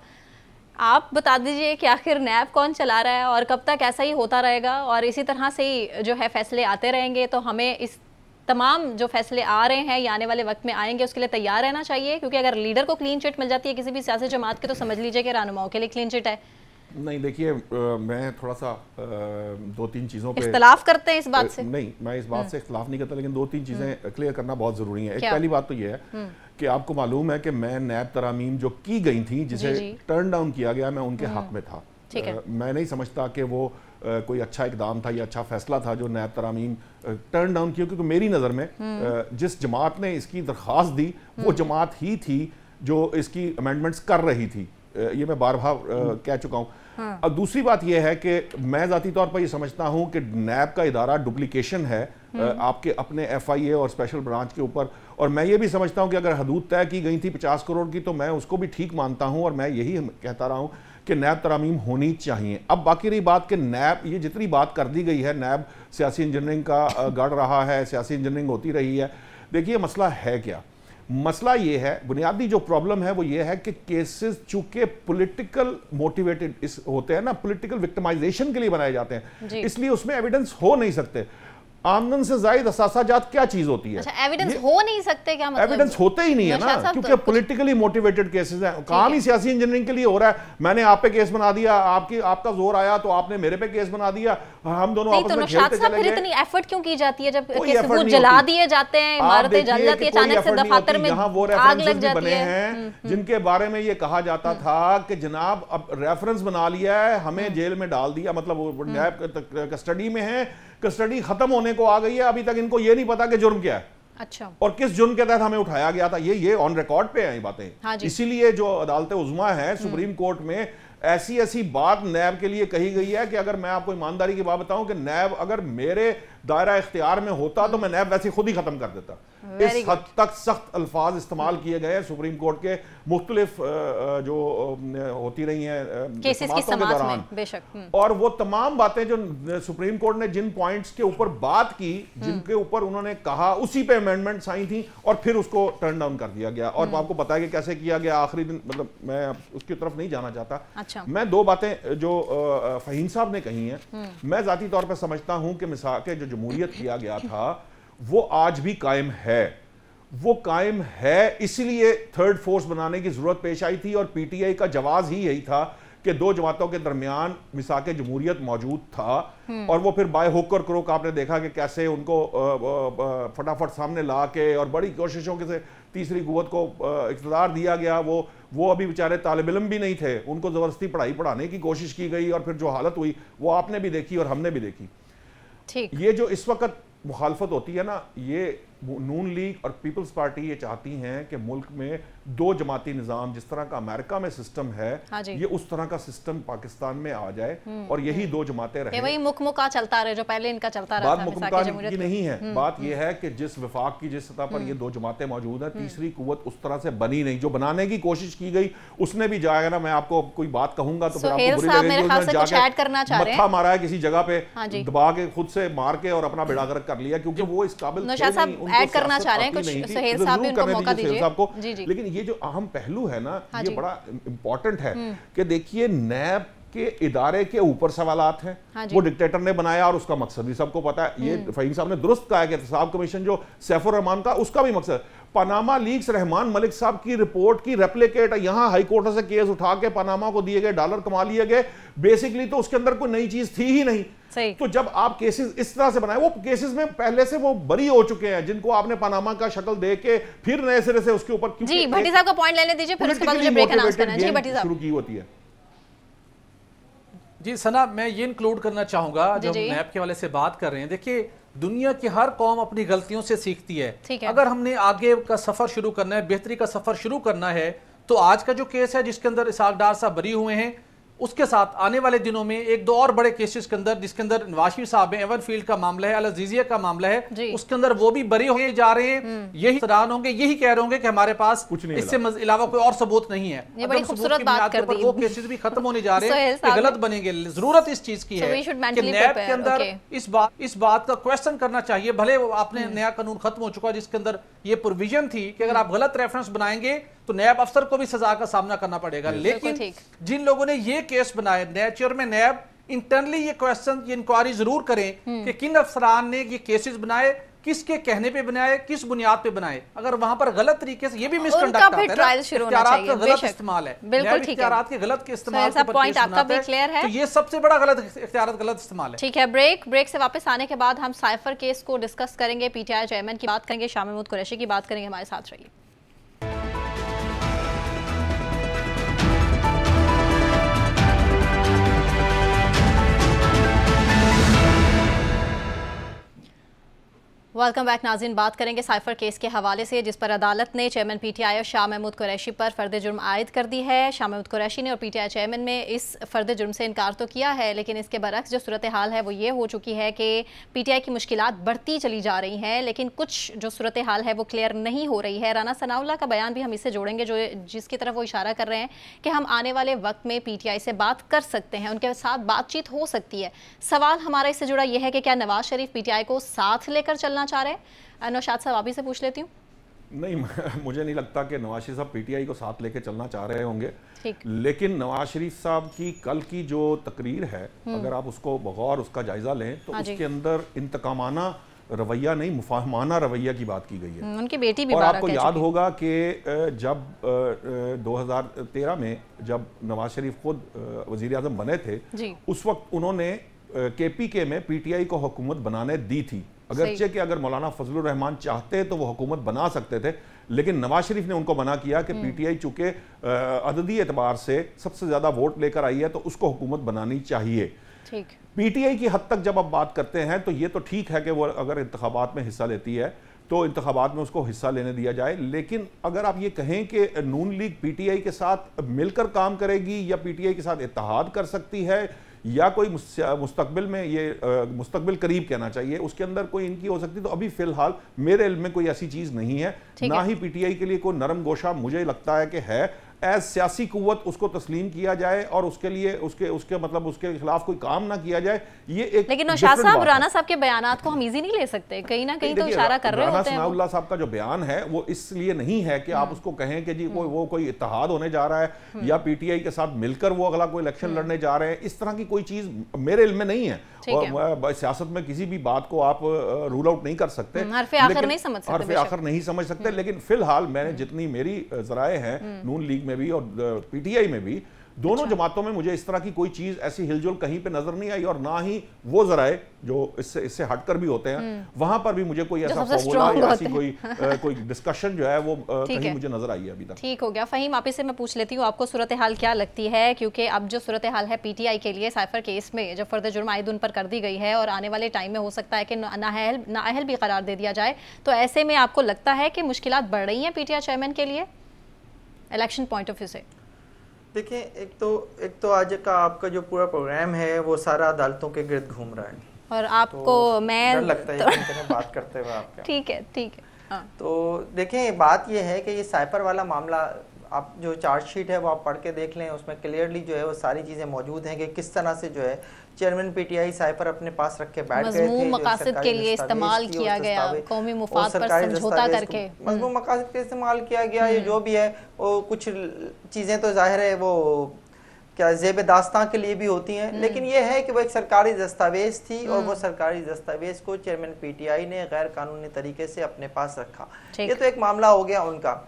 आप बता दीजिए कि आखिर नैब कौन चला रहा है और कब तक ऐसा ही होता रहेगा, और इसी तरह से ही जो है फैसले आते रहेंगे, तो हमें इस तमाम जो फैसले आ रहे हैं या आने वाले वक्त में आएंगे उसके लिए तैयार रहना चाहिए, क्योंकि अगर लीडर को क्लीन चिट मिल जाती है किसी भी सियासी जमात के, तो समझ लीजिए कि रहनुमाओं के लिए क्लीन चिट है।
नहीं देखिए, मैं थोड़ा सा दो तीन चीज़ों पे
इख्तलाफ करते हैं इस बात से।
नहीं, मैं इस बात से इख्तलाफ नहीं करता, लेकिन दो तीन चीज़ें क्लियर करना बहुत ज़रूरी है। एक पहली बात तो ये है कि आपको मालूम है कि मैं नैब तरामीम जो की गई थी, जिसे टर्न डाउन किया गया, मैं उनके हक में था। मैं नहीं समझता कि वो कोई अच्छा इकदाम था या अच्छा फैसला था जो नैब तरामीम टर्न डाउन किया, क्योंकि मेरी नज़र में जिस जमात ने इसकी दरख्वास्त दी वो जमात ही थी जो इसकी अमेंडमेंट्स कर रही थी। ये मैं बार बार कह चुका हूँ। अब दूसरी बात यह है कि मैं ज़ाती तौर पर यह समझता हूँ कि नैब का इदारा डुप्लीकेशन है आपके अपने FIA और स्पेशल ब्रांच के ऊपर, और मैं ये भी समझता हूँ कि अगर हदूद तय की गई थी 50 करोड़ की, तो मैं उसको भी ठीक मानता हूँ, और मैं यही कहता रहा हूँ कि नैब तरामीम होनी चाहिए। अब बाकी रही बात कि नैब, ये जितनी बात कर दी गई है, नैब सियासी इंजीनियरिंग का गढ़ रहा है, सियासी इंजीनियरिंग होती रही है। देखिए मसला है क्या, मसला ये है, बुनियादी जो प्रॉब्लम है वो ये है कि केसेस चूंकि पॉलिटिकल मोटिवेटेड होते हैं ना, पॉलिटिकल विक्टिमाइजेशन के लिए बनाए जाते हैं, इसलिए उसमें एविडेंस हो नहीं सकते। आमदन से जायद असासाजात क्या चीज होती है?
अच्छा, एविडेंस हो नहीं सकते क्या मतलब?
एविडेंस होते ही नहीं है ना, क्योंकि पॉलिटिकली मोटिवेटेड केसेस हैं। काम ही सियासी इंजीनियरिंग के लिए हो रहा है। मैंने आप पे केस बना दिया, आपका जोर आया तो आपने मेरे पे केस बना दिया, हम दोनों आपस में खेलते चले गए।
इतनी एफर्ट क्यों की जाती है जब केस जला दिए जाते हैं, इमारतें जल जाती है, अचानक से दफातर में आग लग जाती है,
जिनके बारे में ये कहा जाता था कि जनाब अब रेफरेंस बना लिया है, हमें जेल में डाल दिया, मतलब नैब कस्टडी में है, कस्टडी खत्म होने को आ गई है, अभी तक इनको ये नहीं पता कि जुर्म क्या है।
अच्छा,
और किस जुर्म के तहत हमें उठाया गया था, ये ऑन रिकॉर्ड पे है ये बातें।
हाँ,
इसीलिए जो अदालत उज़्मा है, सुप्रीम कोर्ट में ऐसी बात नैब के लिए कही गई है कि अगर मैं आपको ईमानदारी की बात बताऊं कि नैब अगर मेरे दायरा इख्तियार में होता तो मैं नैब वैसे खुद ही खत्म कर देता। इस हद तक सख्त अल्फाज इस्तेमाल किए गए सुप्रीम कोर्ट के मुख्तलिफ जो होती रही हैं समाअतों के दौरान,
बेशक।
और वो तमाम बातें जो सुप्रीम कोर्ट ने जिन पॉइंट्स के ऊपर बात की, जिनके ऊपर उन्होंने कहा, उसी पे अमेंडमेंट्स आई थी और फिर उसको टर्न डाउन कर दिया गया। और आपको पता है कि कैसे किया गया आखिरी दिन, मतलब मैं उसकी तरफ नहीं जाना चाहता।
अच्छा।
मैं दो बातें जो फहीम साहब ने कही हैं, मैं जाती तौर पर समझता हूं कि मिसाल के जो जमहूरियत किया गया था वो आज भी कायम है, वो कायम है, इसलिए थर्ड फोर्स बनाने की जरूरत पेश आई थी। और PTI का जवाब ही यही था कि दो जमातों के दरमियान मिसाक जमहूरियत मौजूद था, और वो फिर बाय हुक और क्रोक आपने देखा कि कैसे उनको फटाफट सामने ला के और बड़ी कोशिशों के से तीसरी कुव्वत को इख्तियार दिया गया। वो अभी बेचारे तालिब इल्म भी नहीं थे, उनको ज़बरदस्ती पढ़ाने की कोशिश की गई, और फिर जो हालत हुई वो आपने भी देखी और हमने भी देखी।
ठीक।
ये जो इस वक्त मुखालफत होती है ना, ये नून लीग और पीपल्स पार्टी ये चाहती हैं कि मुल्क में दो जमाती निज़ाम, जिस तरह का अमेरिका में सिस्टम है, ये उस तरह का सिस्टम पाकिस्तान में आ जाए और यही दो जमातें रहें।
वही मुकमुका चलता रहे जो पहले इनका चलता रहा था।
मुकमुका की नहीं है, बात यह है कि जिस विफाक की जिस सतह पर ये दो जमातें मौजूद हैं, तीसरी कुव्वत उस तरह से बनी नहीं। जो बनाने की कोशिश की गई उसने भी जाएगा ना, मैं आपको कोई बात कहूंगा तो फिर आपको बुरी लगेगी, मत्था मारा है किसी जगह पे, दबा के खुद से मार के और अपना बेड़ा गर्क कर लिया, क्योंकि वो इस काबिल
ऐड करना चाह रहे हैं कुछ। सुहेल साहब भी उनको मौका दीजिए।
लेकिन ये जो अहम पहलू है ना, ये बड़ा इंपॉर्टेंट है कि देखिए नैब के इदारे के ऊपर सवालात हैं। वो डिक्टेटर ने बनाया और उसका मकसद भी सबको पता है। ये फहीम साहब ने दुरुस्त कहा कि एहतसाब कमीशन जो सैफुर रहमान का, उसका भी मकसद पनामा लीक्स रहमान मलिक साहब की रिपोर्ट की रेप्लिकेट यहां हाई कोर्ट से केस उठा के पनामा को दिए गए डॉलर कमा लिए गए। बेसिकली तो उसके अंदर कोई नई चीज थी ही नहीं। तो जब आप केसेस इस तरह से बनाए, वो केसेस में पहले से वो बरी हो चुके हैं, जिनको आपने पनामा का शक्ल दे के फिर नए सिरे से उसके ऊपर
जी भट्टी साहब का पॉइंट लेने दीजिए, फिर उसके बाद मुझे ब्रेक अनाउंस करना है। जी भट्टी साहब
शुरू की होती है।
जी सना, मैं ये इंक्लूड करना चाहूंगा, जब नैब के वाले से बात कर रहे हैं, देखिए दुनिया की हर कौम अपनी गलतियों से सीखती है। अगर हमने आगे का सफर शुरू करना है, बेहतरी का सफर शुरू करना है, तो आज का जो केस है जिसके अंदर इसहाक डार साहब बरी हुए हैं, उसके साथ आने वाले दिनों में एक दो और बड़े केसेस के अंदर, जिसके अंदर नवाज शरीफ साहब है, एवन फील्ड का मामला है, अल अजीजिया का मामला है, उसके अंदर वो भी बरी होने जा रहे हैं। यही सराहना होंगे, यही कह रहे होंगे कि हमारे पास इससे अलावा कोई और सबूत नहीं है।
ये बड़ी खूबसूरत बात कर दी।
वो केसेस भी खत्म होने जा रहे हैं, गलत बनेंगे। जरूरत इस चीज की है कि नैब के अंदर इस बात का क्वेश्चन करना चाहिए। भले आपने नया कानून खत्म हो चुका है जिसके अंदर ये प्रोविजन थी कि अगर आप गलत रेफरेंस बनाएंगे तो नैब अफसर को भी सजा का सामना करना पड़ेगा। लेकिन जिन लोगों ने ये केस बनाए, नेचर में नैब इंटरनली ये क्वेश्चन, ये इंक्वायरी जरूर करें कि किन अफसरान ने ये केसेस बनाए, किसके कहने पे बनाए, किस बुनियाद पे बनाए। अगर वहां पर गलत तरीके से, ये भी मिसकंडक्ट आता है ना, इख्तियारात का गलत इस्तेमाल है, बिल्कुल ठीक है, इख्तियारात के गलत के इस्तेमाल के
पॉइंट आपका भी क्लियर है,
तो ये सबसे बड़ा गलत इख्तियारात गलत इस्तेमाल है।
ठीक है, ब्रेक से वापस आने के बाद हम साइफर केस को डिस्कस करेंगे, पीटीआई चेयरमैन की बात करेंगे, शाह महमूद कुरैशी की बात करेंगे। हमारे साथ रहिए। वेलकम बैक नाज़रीन, बात करेंगे साइफर केस के हवाले से, जिस पर अदालत ने चेयरमैन पीटीआई और शाह महमूद कुरैशी पर फर्द जुर्म आयद कर दी है। शाह महमूद कुरैशी ने और पीटीआई चेयरमैन ने इस फर्द जुर्म से इनकार तो किया है, लेकिन इसके बरक्स जो सूरत हाल है वो ये हो चुकी है कि पीटीआई की मुश्किलात बढ़ती चली जा रही हैं, लेकिन कुछ जो सूरत हाल है वो क्लियर नहीं हो रही है। राना सनाउल्लाह का बयान भी हम इससे जोड़ेंगे, जो जिसकी तरफ वो इशारा कर रहे हैं कि हम आने वाले वक्त में पीटीआई से बात कर सकते हैं, उनके साथ बातचीत हो सकती है। सवाल हमारा इससे जुड़ा यह है कि क्या नवाज शरीफ पीटीआई को साथ लेकर चलना चाह रहे हैं? नौशाद साहब आप ही से पूछ लेती हूँ।
नहीं, मुझे नहीं लगता कि नवाज शरीफ साहब पीटीआई को साथ लेके चलना चाह रहे होंगे, लेकिन नवाज शरीफ साहब की कल की जो तकरीर है, अगर आप उसको बगौर उसका जायजा लें तो उसके अंदर इंतकामाना रवैया नहीं, मुफाहमाना रवैया की बात की गई है।
उनकी बेटी भी
और आपको याद होगा कि जब 2013 में जब नवाज शरीफ खुद वजीर आजम बने थे, उस वक्त उन्होंने केपीके में पीटीआई को हुकूमत बनाने दी थी। अगरचे कि अगर मौलाना फजलुर रहमान चाहते तो वो हुकूमत बना सकते थे, लेकिन नवाज शरीफ ने उनको मना किया कि पीटीआई चूंकि अददी एतबार से सबसे ज्यादा वोट लेकर आई है तो उसको हुकूमत बनानी चाहिए। पीटीआई की हद तक जब आप बात करते हैं तो ये तो ठीक है कि वो अगर इंतखाबात में हिस्सा लेती है तो इंतखाबात में उसको हिस्सा लेने दिया जाए, लेकिन अगर आप ये कहें कि नून लीग पीटीआई के साथ मिलकर काम करेगी या पीटीआई के साथ इत्तेहाद कर सकती है या कोई मुस्तकबिल में, ये मुस्तकबिल करीब कहना चाहिए, उसके अंदर कोई इनकी हो सकती, तो अभी फिलहाल मेरे इल्म में कोई ऐसी चीज़ नहीं है, ना ही पीटीआई के लिए कोई नरम गोशा मुझे लगता है कि है। एज सियासी कुव्वत उसको तस्लीम किया जाए और उसके लिए उसके मतलब उसके खिलाफ कोई काम ना किया जाए, ये एक। लेकिन
नौशाद साहब, राना साहब के बयानात को हम इजी नहीं ले सकते, कहीं ना कहीं तो इशारा कर रहे होते हैं।
राना सनाउल्लाह साहब का जो बयान है वो इसलिए नहीं है कि आप उसको कहें कि जी वो कोई इत्तेहाद होने जा रहा है या पीटीआई के साथ मिलकर वो अगला कोई इलेक्शन लड़ने जा रहे हैं, इस तरह की कोई चीज मेरे इल्म में नहीं है। और सियासत में किसी भी बात को आप रूल आउट नहीं कर सकते,
हरफ़े आखिर
नहीं समझ सकते, लेकिन फिलहाल मैंने जितनी मेरी ज़राए हैं नून लीग में भी और पीटीआई में भी, दोनों जमातों में मुझे इस तरह की कोई चीज ऐसी हिलजुल कहीं पे नजर नहीं आई, और ना ही वो जराए जो इससे हटकर भी होते हैं वहां पर भी मुझे कोई ऐसा फॉर्मूला या ऐसी कोई डिस्कशन जो है वो कहीं मुझे नजर आई है अभी तक।
ठीक हो गया। फहीम, आप इससे मैं पूछ लेती हूँ, आपको सूरत हाल क्या लगती है? क्योंकि अब जो सूरत हाल है पीटीआई के लिए साइफर केस में जब फर्द जुर्म आयद उन पर कर दी गई है और आने वाले टाइम में हो सकता है कि नाअहल भी करार दे दिया जाए, तो ऐसे में आपको लगता है कि मुश्किलात बढ़ रही हैं पीटीआई चेयरमैन के लिए इलेक्शन पॉइंट ऑफ व्यू से?
देखिए, एक तो आज का आपका जो पूरा प्रोग्राम है वो सारा अदालतों के गिर्द घूम रहा है, और
आपको
तो
मैं
डर लगता है कि बात करते हुए आपका।
ठीक है हाँ।
तो देखें, बात ये है कि ये साइपर वाला मामला, आप जो चार्जशीट है वो आप पढ़ के देख लें, उसमें क्लियरली जो है वो सारी चीज़ें मौजूद हैं कि किस तरह से जो है चेयरमैन पीटीआई साइपर अपने पास रख के बैठ गए थे,
मकासद के लिए इस्तेमाल किया गया, कौमी मुफाद पर समझौता करके
मजमूम मकासद के इस्तेमाल किया गया। ये जो भी है वो कुछ चीज़ें तो जाहिर है वो क्या ज़ेब दास्तां के लिए भी होती हैं, लेकिन ये है कि वो एक सरकारी दस्तावेज थी और वो सरकारी दस्तावेज को चेयरमैन पीटीआई ने गैर कानूनी तरीके से अपने पास रखा। ये तो एक मामला हो गया उनका।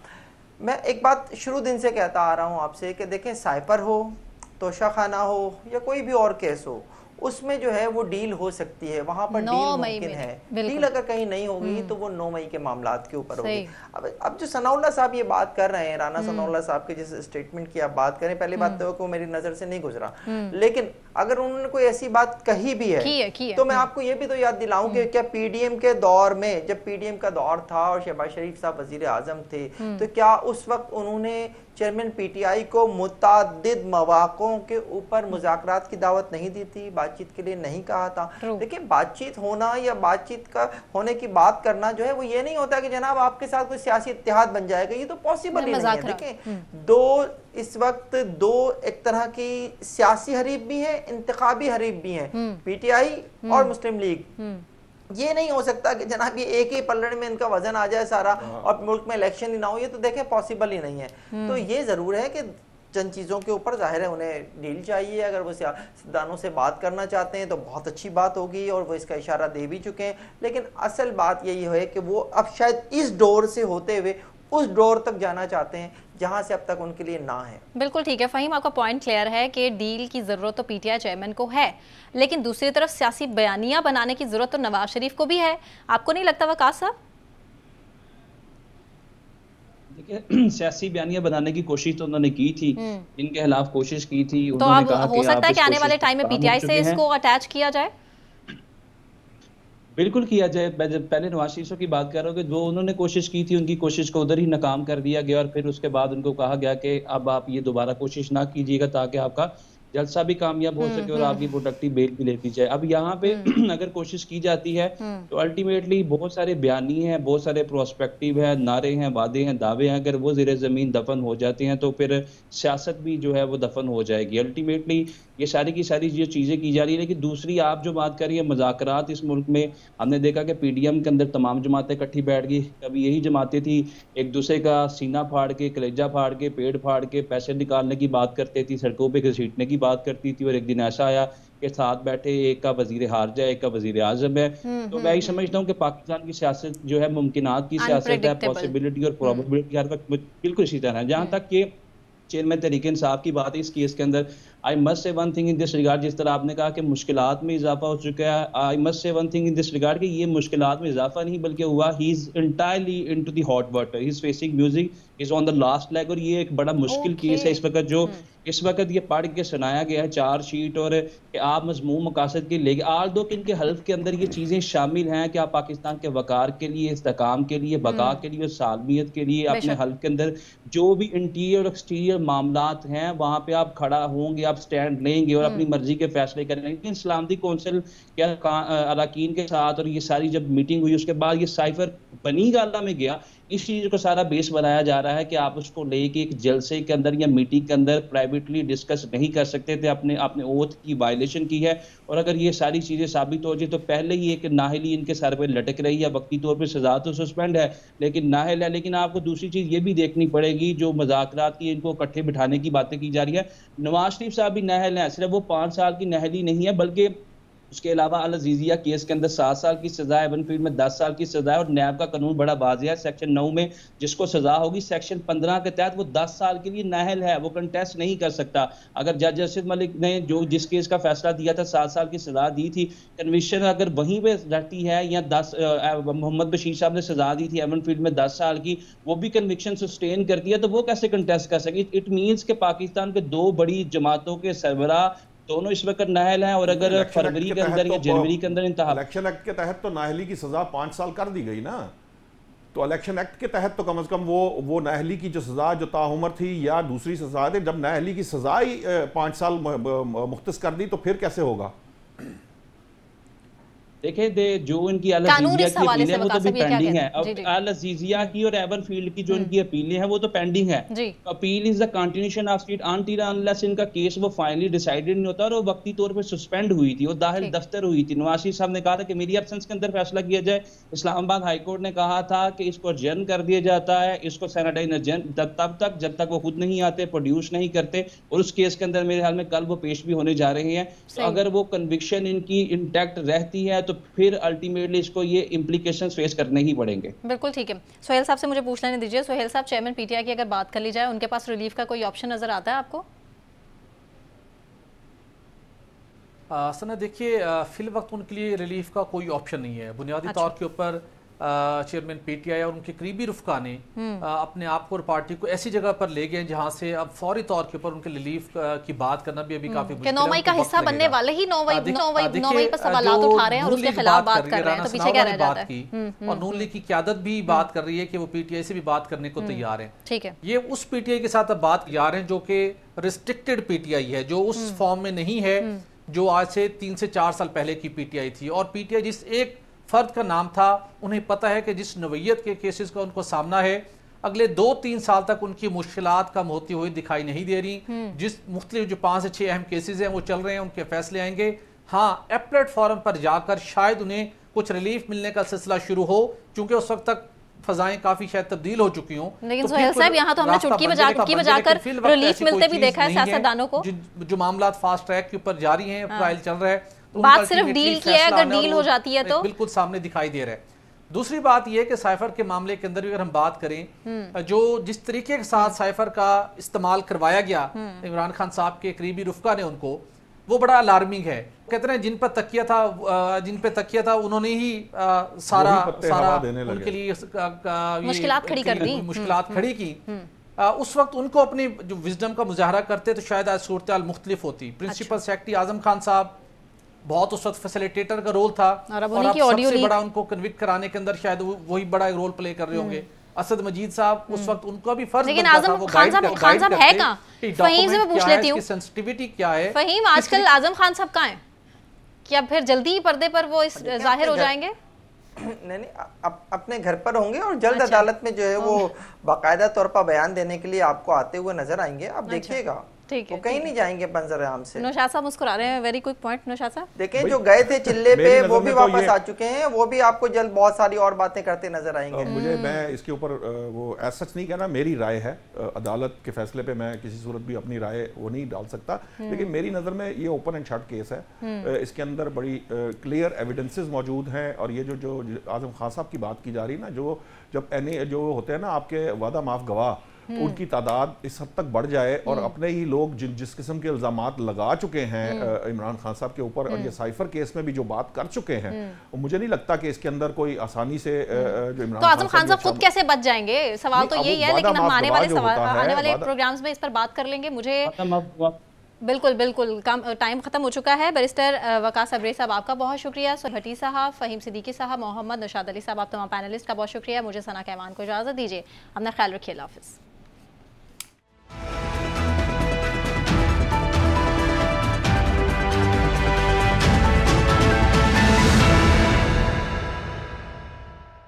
मैं एक बात शुरू दिन से कहता आ रहा हूँ आपसे कि देखें, साइपर हो, तोशाखाना हो या कोई भी और केस हो, उसमें जो है वो डील हो सकती है, वहां पर डील मुमकिन है। डील अगर कहीं नहीं होगी तो वो 9 मई के मामलात के ऊपर होगी। अब जो सनाउल्लाह साहब ये बात कर रहे हैं, राना सनाउल्लाह साहब के जिस स्टेटमेंट की आप बात करें, पहली बात तो वो मेरी नजर से नहीं गुजरा, लेकिन अगर उन्होंने कोई ऐसी बात कही भी है तो मैं आपको ये भी तो याद दिलाऊं कि क्या पीडीएम के दौर में, जब पीडीएम का दौर था और शहबाज शरीफ साहब वजीर आजम थे, तो क्या उस वक्त उन्होंने चेयरमैन पीटीआई को मुतादिद मौक़ों के ऊपर मुज़ाकरात की दावत नहीं दी थी, बातचीत के लिए नहीं कहा था? देखिए, बातचीत होना या बातचीत का होने की बात करना जो है वो ये नहीं होता कि जनाब आपके साथ कोई सियासी इत्तेहाद बन जाएगा, ये तो पॉसिबल ही नहीं है। देखिए, इस वक्त दो एक तरह की सियासी हरीफ भी है, इंतखाबी हरीफ भी है, पीटीआई और मुस्लिम लीग। ये नहीं हो सकता कि जनाब ये एक ही पलड़े में इनका वजन आ जाए सारा और मुल्क में इलेक्शन ही ना हो, ये तो देखें पॉसिबल ही नहीं है। तो ये जरूर है कि चंद चीज़ों के ऊपर जाहिर है उन्हें डील चाहिए। अगर वो सियासतदानों से बात करना चाहते हैं तो बहुत अच्छी बात होगी और वो इसका इशारा दे भी चुके हैं, लेकिन असल बात यही है कि वो अब शायद इस डोर से होते हुए उस डोर तक जाना चाहते हैं जहां से अब तक उनके लिए ना है। बिल्कुल ठीक है फहीम, आपका पॉइंट क्लियर है कि डील की ज़रूरत तो पीटीआई चेयरमैन को है, लेकिन दूसरी तरफ सियासी बयानियां बनाने की ज़रूरत तो नवाज शरीफ को भी है। आपको नहीं लगता वकास साहब?
देखिए, सियासी बयानियां बनाने की कोशिश तो उन्होंने की थी, इनके खिलाफ कोशिश की थी।
तो अब हो सकता है कि आने वाले टाइम में पीटीआई से इसको अटैच किया जाए?
बिल्कुल किया जाए। पहले नवाज शरीफ की बात कर रहा हूँ कि जो उन्होंने कोशिश की थी उनकी कोशिश को उधर ही नाकाम कर दिया गया और फिर उसके बाद उनको कहा गया कि अब आप ये दोबारा कोशिश ना कीजिएगा ताकि आपका जलसा भी कामयाब हो सके और आपकी प्रोडक्टिव बेल भी लेती जाए। अब यहाँ पे अगर कोशिश की जाती है तो अल्टीमेटली बहुत सारे बयानी हैं, बहुत सारे प्रोस्पेक्टिव है, नारे हैं, वादे हैं, दावे हैं, अगर वो ज़ेरे ज़मीन दफन हो जाते हैं तो फिर सियासत भी जो है वो दफन हो जाएगी। अल्टीमेटली ये सारी की सारी जो चीज़ें की जा रही है। लेकिन दूसरी आप जो बात कर रही है मुज़ाकरात, इस मुल्क में हमने देखा कि पीडीएम के अंदर तमाम जमातें इकट्ठी बैठ गई। कभी यही जमातें थी एक दूसरे का सीना फाड़ के, कलेजा फाड़ के, पेड़ फाड़ के पैसे निकालने की बात करते थी, सड़कों पर घसीटने की बात करती थी, और एक दिन ऐसा आया कि साथ बैठे एक का वजीर हारजा है, एक का वजीर आजम है। तो मैं यही समझता हूँ कि पाकिस्तान की सियासत जो है मुमकिनात की सियासत है, पॉसिबिलिटी और प्रोबेबिलिटी हर वक्त बिल्कुल इसी तरह है। जहाँ तक कि चेयरमैन तहरीक इंसाफ की बात है इस केस के अंदर, I must say one thing in this regard, जिस तरह आपने कहा कि मुश्किलात में इजाफा हो चुका है, I must say one thing in this regard कि ये मुश्किलात में इजाफा नहीं बल्कि हुआ he is entirely into the hot water, he is facing music, is on the last leg. और ये एक बड़ा मुश्किल केस है इस वक्त, जो इस वक्त ये पढ़ के सुनाया गया है चार्जशीट और कि आप मजमूम मकासद के लेके आल दो कि इनके हल्फ के अंदर ये चीज़ें शामिल हैं कि आप पाकिस्तान के वकार के लिए, इस्तेकाम के लिए, बका के लिए, सालमियत के लिए अपने हल्फ के अंदर जो भी इंटीरियर और एक्सटीरियर मामलात हैं वहाँ पे आप खड़ा होंगे, आप स्टैंड लेंगे और अपनी मर्जी के फैसले करेंगे। लेकिन सलामती कौंसिल के अरकान के साथ और ये सारी जब मीटिंग हुई उसके बाद ये साइफर बनी गाला में गया, इस चीज़ को सारा बेस बनाया जा रहा है कि आप उसको लेके एक जलसे के अंदर या मीटिंग के अंदर प्राइवेटली डिस्कस नहीं कर सकते थे, अपने ओथ की वायलेशन की है। और अगर ये सारी चीज़ें साबित हो जाए तो पहले ही एक नाहली इनके सर पे लटक रही है, वक्ती तौर पे सजा तो सस्पेंड है लेकिन नाहल है। लेकिन आपको दूसरी चीज़ ये भी देखनी पड़ेगी, जो मुज़ाकरात की इनको इकट्ठे बिठाने की बातें की जा रही है, नवाज शरीफ साहब भी नाहल है, सिर्फ वो 5 साल की नाहली नहीं है बल्कि उसके अलावा अल अजीजिया केस के अंदर 7 साल की सजा है, एवनफील्ड में 10 साल की सजा है, और नैब का कानून बड़ा वाज़ेह है, सेक्शन 9 में जिसको सजा होगी सेक्शन 15 के तहत वो 10 साल के लिए नाअहल है, वो कंटेस्ट नहीं कर सकता। अगर जज अरशद मलिक ने जो जिस केस का फैसला दिया था 7 साल की सजा दी थी, कन्विक्शन अगर वहीं पे रहती है, या 10 मोहम्मद बशीर साहब ने सजा दी थी एवनफील्ड में 10 साल की, वो भी कन्विक्शन सस्टेन करती है, तो वो कैसे कंटेस्ट कर सके? इट मींस के पाकिस्तान के दो बड़ी जमातों के सरबरा दोनों इस वक्त नाअहल हैं, और अगर फरवरी के अंदर या जनवरी के अंदर
इलेक्शन एक्ट के तहत तो नाअहली की सजा 5 साल कर दी गई ना, तो इलेक्शन एक्ट के तहत तो कम से कम वो नाअहली की जो सजा जो ताउम्र थी या दूसरी सजा थी, जब नाअहली की सजा ही 5 साल मुख्तस कर दी तो फिर कैसे होगा?
देखें, जो इनकी अल अजीजिया की अपील है वो तो भी पेंडिंग है। अब अल अजीजिया की और एवरफील्ड की जो इनकी अपीलें हैं वो तो पेंडिंग है। Appeal is the continuation of state until unless इनका केस वो फाइनली डिसाइडेड नहीं होता, और वो वक्ती तौर पे सस्पेंड हुई थी, वो दाखिल दफ्तर हुई थी। नवाज शरीफ साहब ने कहा था कि मेरी एब्सेंस के अंदर फैसला किया जाए। इस्लामाबाद हाई कोर्ट ने कहा था कि इसको अर्जन कर दिया जाता है, इसको सैनिटाइज अर्जन तब तक जब तक वो खुद नहीं आते, प्रोड्यूस नहीं करते, और उस केस के अंदर मेरे ख्याल में कल वो पेश भी होने जा रहे हैं। तो अगर वो कन्विक्शन इनकी इंटैक्ट रहती है तो फिर अल्टीमेटली इसको ये इम्प्लीकेशंस फेस करने ही पड़ेंगे।
बिल्कुल ठीक है। सोहेल साहब से मुझे पूछ लेने दीजिए। सोहेल साहब, चेयरमैन पीटीआई की अगर बात कर ली जाए, उनके पास रिलीफ का कोई ऑप्शन नजर आता है आपको?
सना देखिए, फिल वक्त उनके लिए रिलीफ का कोई ऑप्शन नहीं है। बुनियादी तौर के ऊपर चेयरमैन पीटीआई और उनके करीबी रुफका ने अपने आप को और पार्टी को ऐसी जगह पर ले गए जहां से अब फौरी तौर के ऊपर उनके रिलीफ की बात करना भी अभी काफी मुश्किल है।
9 मई का हिस्सा बनने वाले ही 9 मई पर सवालात उठा रहे हैं और उसके खिलाफ बात कर रहे हैं, तो पीछे क्या रह जाता है?
और नून लीग की क़यादत भी बात कर रही है कि वो पीटीआई से भी बात करने को तैयार है।
ठीक है,
ये उस पीटीआई के साथ अब बात तैयार है जो कि रिस्ट्रिक्टेड पीटीआई है, जो उस फॉर्म में नहीं है जो आज से 3 से 4 साल पहले की पीटीआई थी। और पीटीआई जिस एक फर्द का नाम था, उन्हें पता है कि जिस नवैयत के केसेस का उनको सामना है, अगले 2-3 साल तक उनकी मुश्किलात कम होती हुई दिखाई नहीं दे रही। जिस मुख्तलिफ जो 5 से 6 अहम केसेस हैं वो चल रहे हैं, उनके फैसले आएंगे। हाँ, एपलेट फॉरम पर जाकर शायद उन्हें कुछ रिलीफ मिलने का सिलसिला शुरू हो, क्योंकि उस वक्त तक फजाएं काफी शायद तब्दील हो चुकी हों।
लेकिन सोहेल साहब, यहाँ तो हमने चुटकी बजाकर रिलीफ मिलते भी देखा है सियासतदानों को।
जो मामला फास्ट ट्रैक के ऊपर जारी हैं, ट्रायल चल रहा है,
बात सिर्फ डील की है, अगर डील हो जाती है तो
बिल्कुल सामने दिखाई दे रहा है। दूसरी बात यह कि साइफर के मामले के अंदर भी अगर हम बात करें, जो जिस तरीके के साथ साइफर का इस्तेमाल करवाया गया इमरान खान साहब के करीबी रुफका ने उनको, वो बड़ा अलार्मिंग है। कहते हैं जिन पर तकिया था उन्होंने ही सारा उनके लिए
मुश्किलात खड़ी कर दी,
मुश्किलात खड़ी की। उस वक्त उनको अपनी जो विजडम का मुजाहरा करते तो शायद आज सूरत मुख्तलिफ होती। प्रिंसिपल सेक्रेटरी आजम खान साहब बहुत उस वक्त फैसिलिटेटर का रोल था, और अब सबसे बड़ा उनको कन्विक्ट कराने के अंदर शायद वही बड़ा रोल प्ले कर रहे होंगे। असद मजीद साहब उस वक्त उनको भी फर्ज
बनता था वो गाइड करते। फहीम से मैं पूछ लेती हूँ,
सेंसिटिविटी क्या है?
फहीम, आजकल आजम खान साहब कहाँ हैं? क्या फिर जल्दी ही पर्दे पर वो जाहिर हो जाएंगे?
नहीं, अपने घर पर होंगे और जल्द अदालत में जो है वो बाकायदा तौर पर बयान देने के लिए आपको आते हुए नजर आएंगे। आप देखिएगा, वो कहीं नहीं जाएंगे मंजर आम से।
नौशाद साहब मुस्कुरा रहे हैं, वेरी क्विक पॉइंट। नौशाद साहब
देखें, जो गए थे चिल्ले पे वो भी वापस आ चुके हैं, वो भी आपको जल्द बहुत सारी और बातें करते नजर आएंगे।
मैं इसके ऊपर वो ऐसा सच नहीं कहना, मेरी राय है, अदालत के फैसले पे मैं किसी सूरत भी अपनी राय वो नहीं डाल सकता, लेकिन मेरी नज़र में ये ओपन एंड शट केस है। इसके अंदर बड़ी क्लियर एविडेंसेस मौजूद हैं, और ये जो आजम खान साहब की बात की जा रही है ना, जो होते हैं ना आपके वादा माफ गवाह, उनकी तादाद इस हद तक बढ़ जाए और अपने ही लोग जिस किस्म के इल्जामात लगा चुके हैं इमरान खान साहब के ऊपर, और ये साइफर केस में भी जो बात कर चुके हैं, मुझे नहीं लगता कि इसके अंदर कोई आसानी से जो इमरान
आजम खान साहब खुद कैसे बच जाएंगे, सवाल तो यही है। लेकिन हम आने वाले प्रोग्राम्स में इस पर बात कर लेंगे। मुझे बिल्कुल टाइम खत्म हो चुका है। बैरिस्टर वकास अब्रेज साहब, आपका बहुत शुक्रिया। सोहेल भट्टी साहब, फहीम सिद्दीकी साहब, मोहम्मद नौशाद अली साहब, आप तमाम पैनलिस्ट का बहुत शुक्रिया। मुझे सना कहवान को इजाज़त दीजिए। अपना ख्याल रखिए। अल्लाह हाफ़िज़।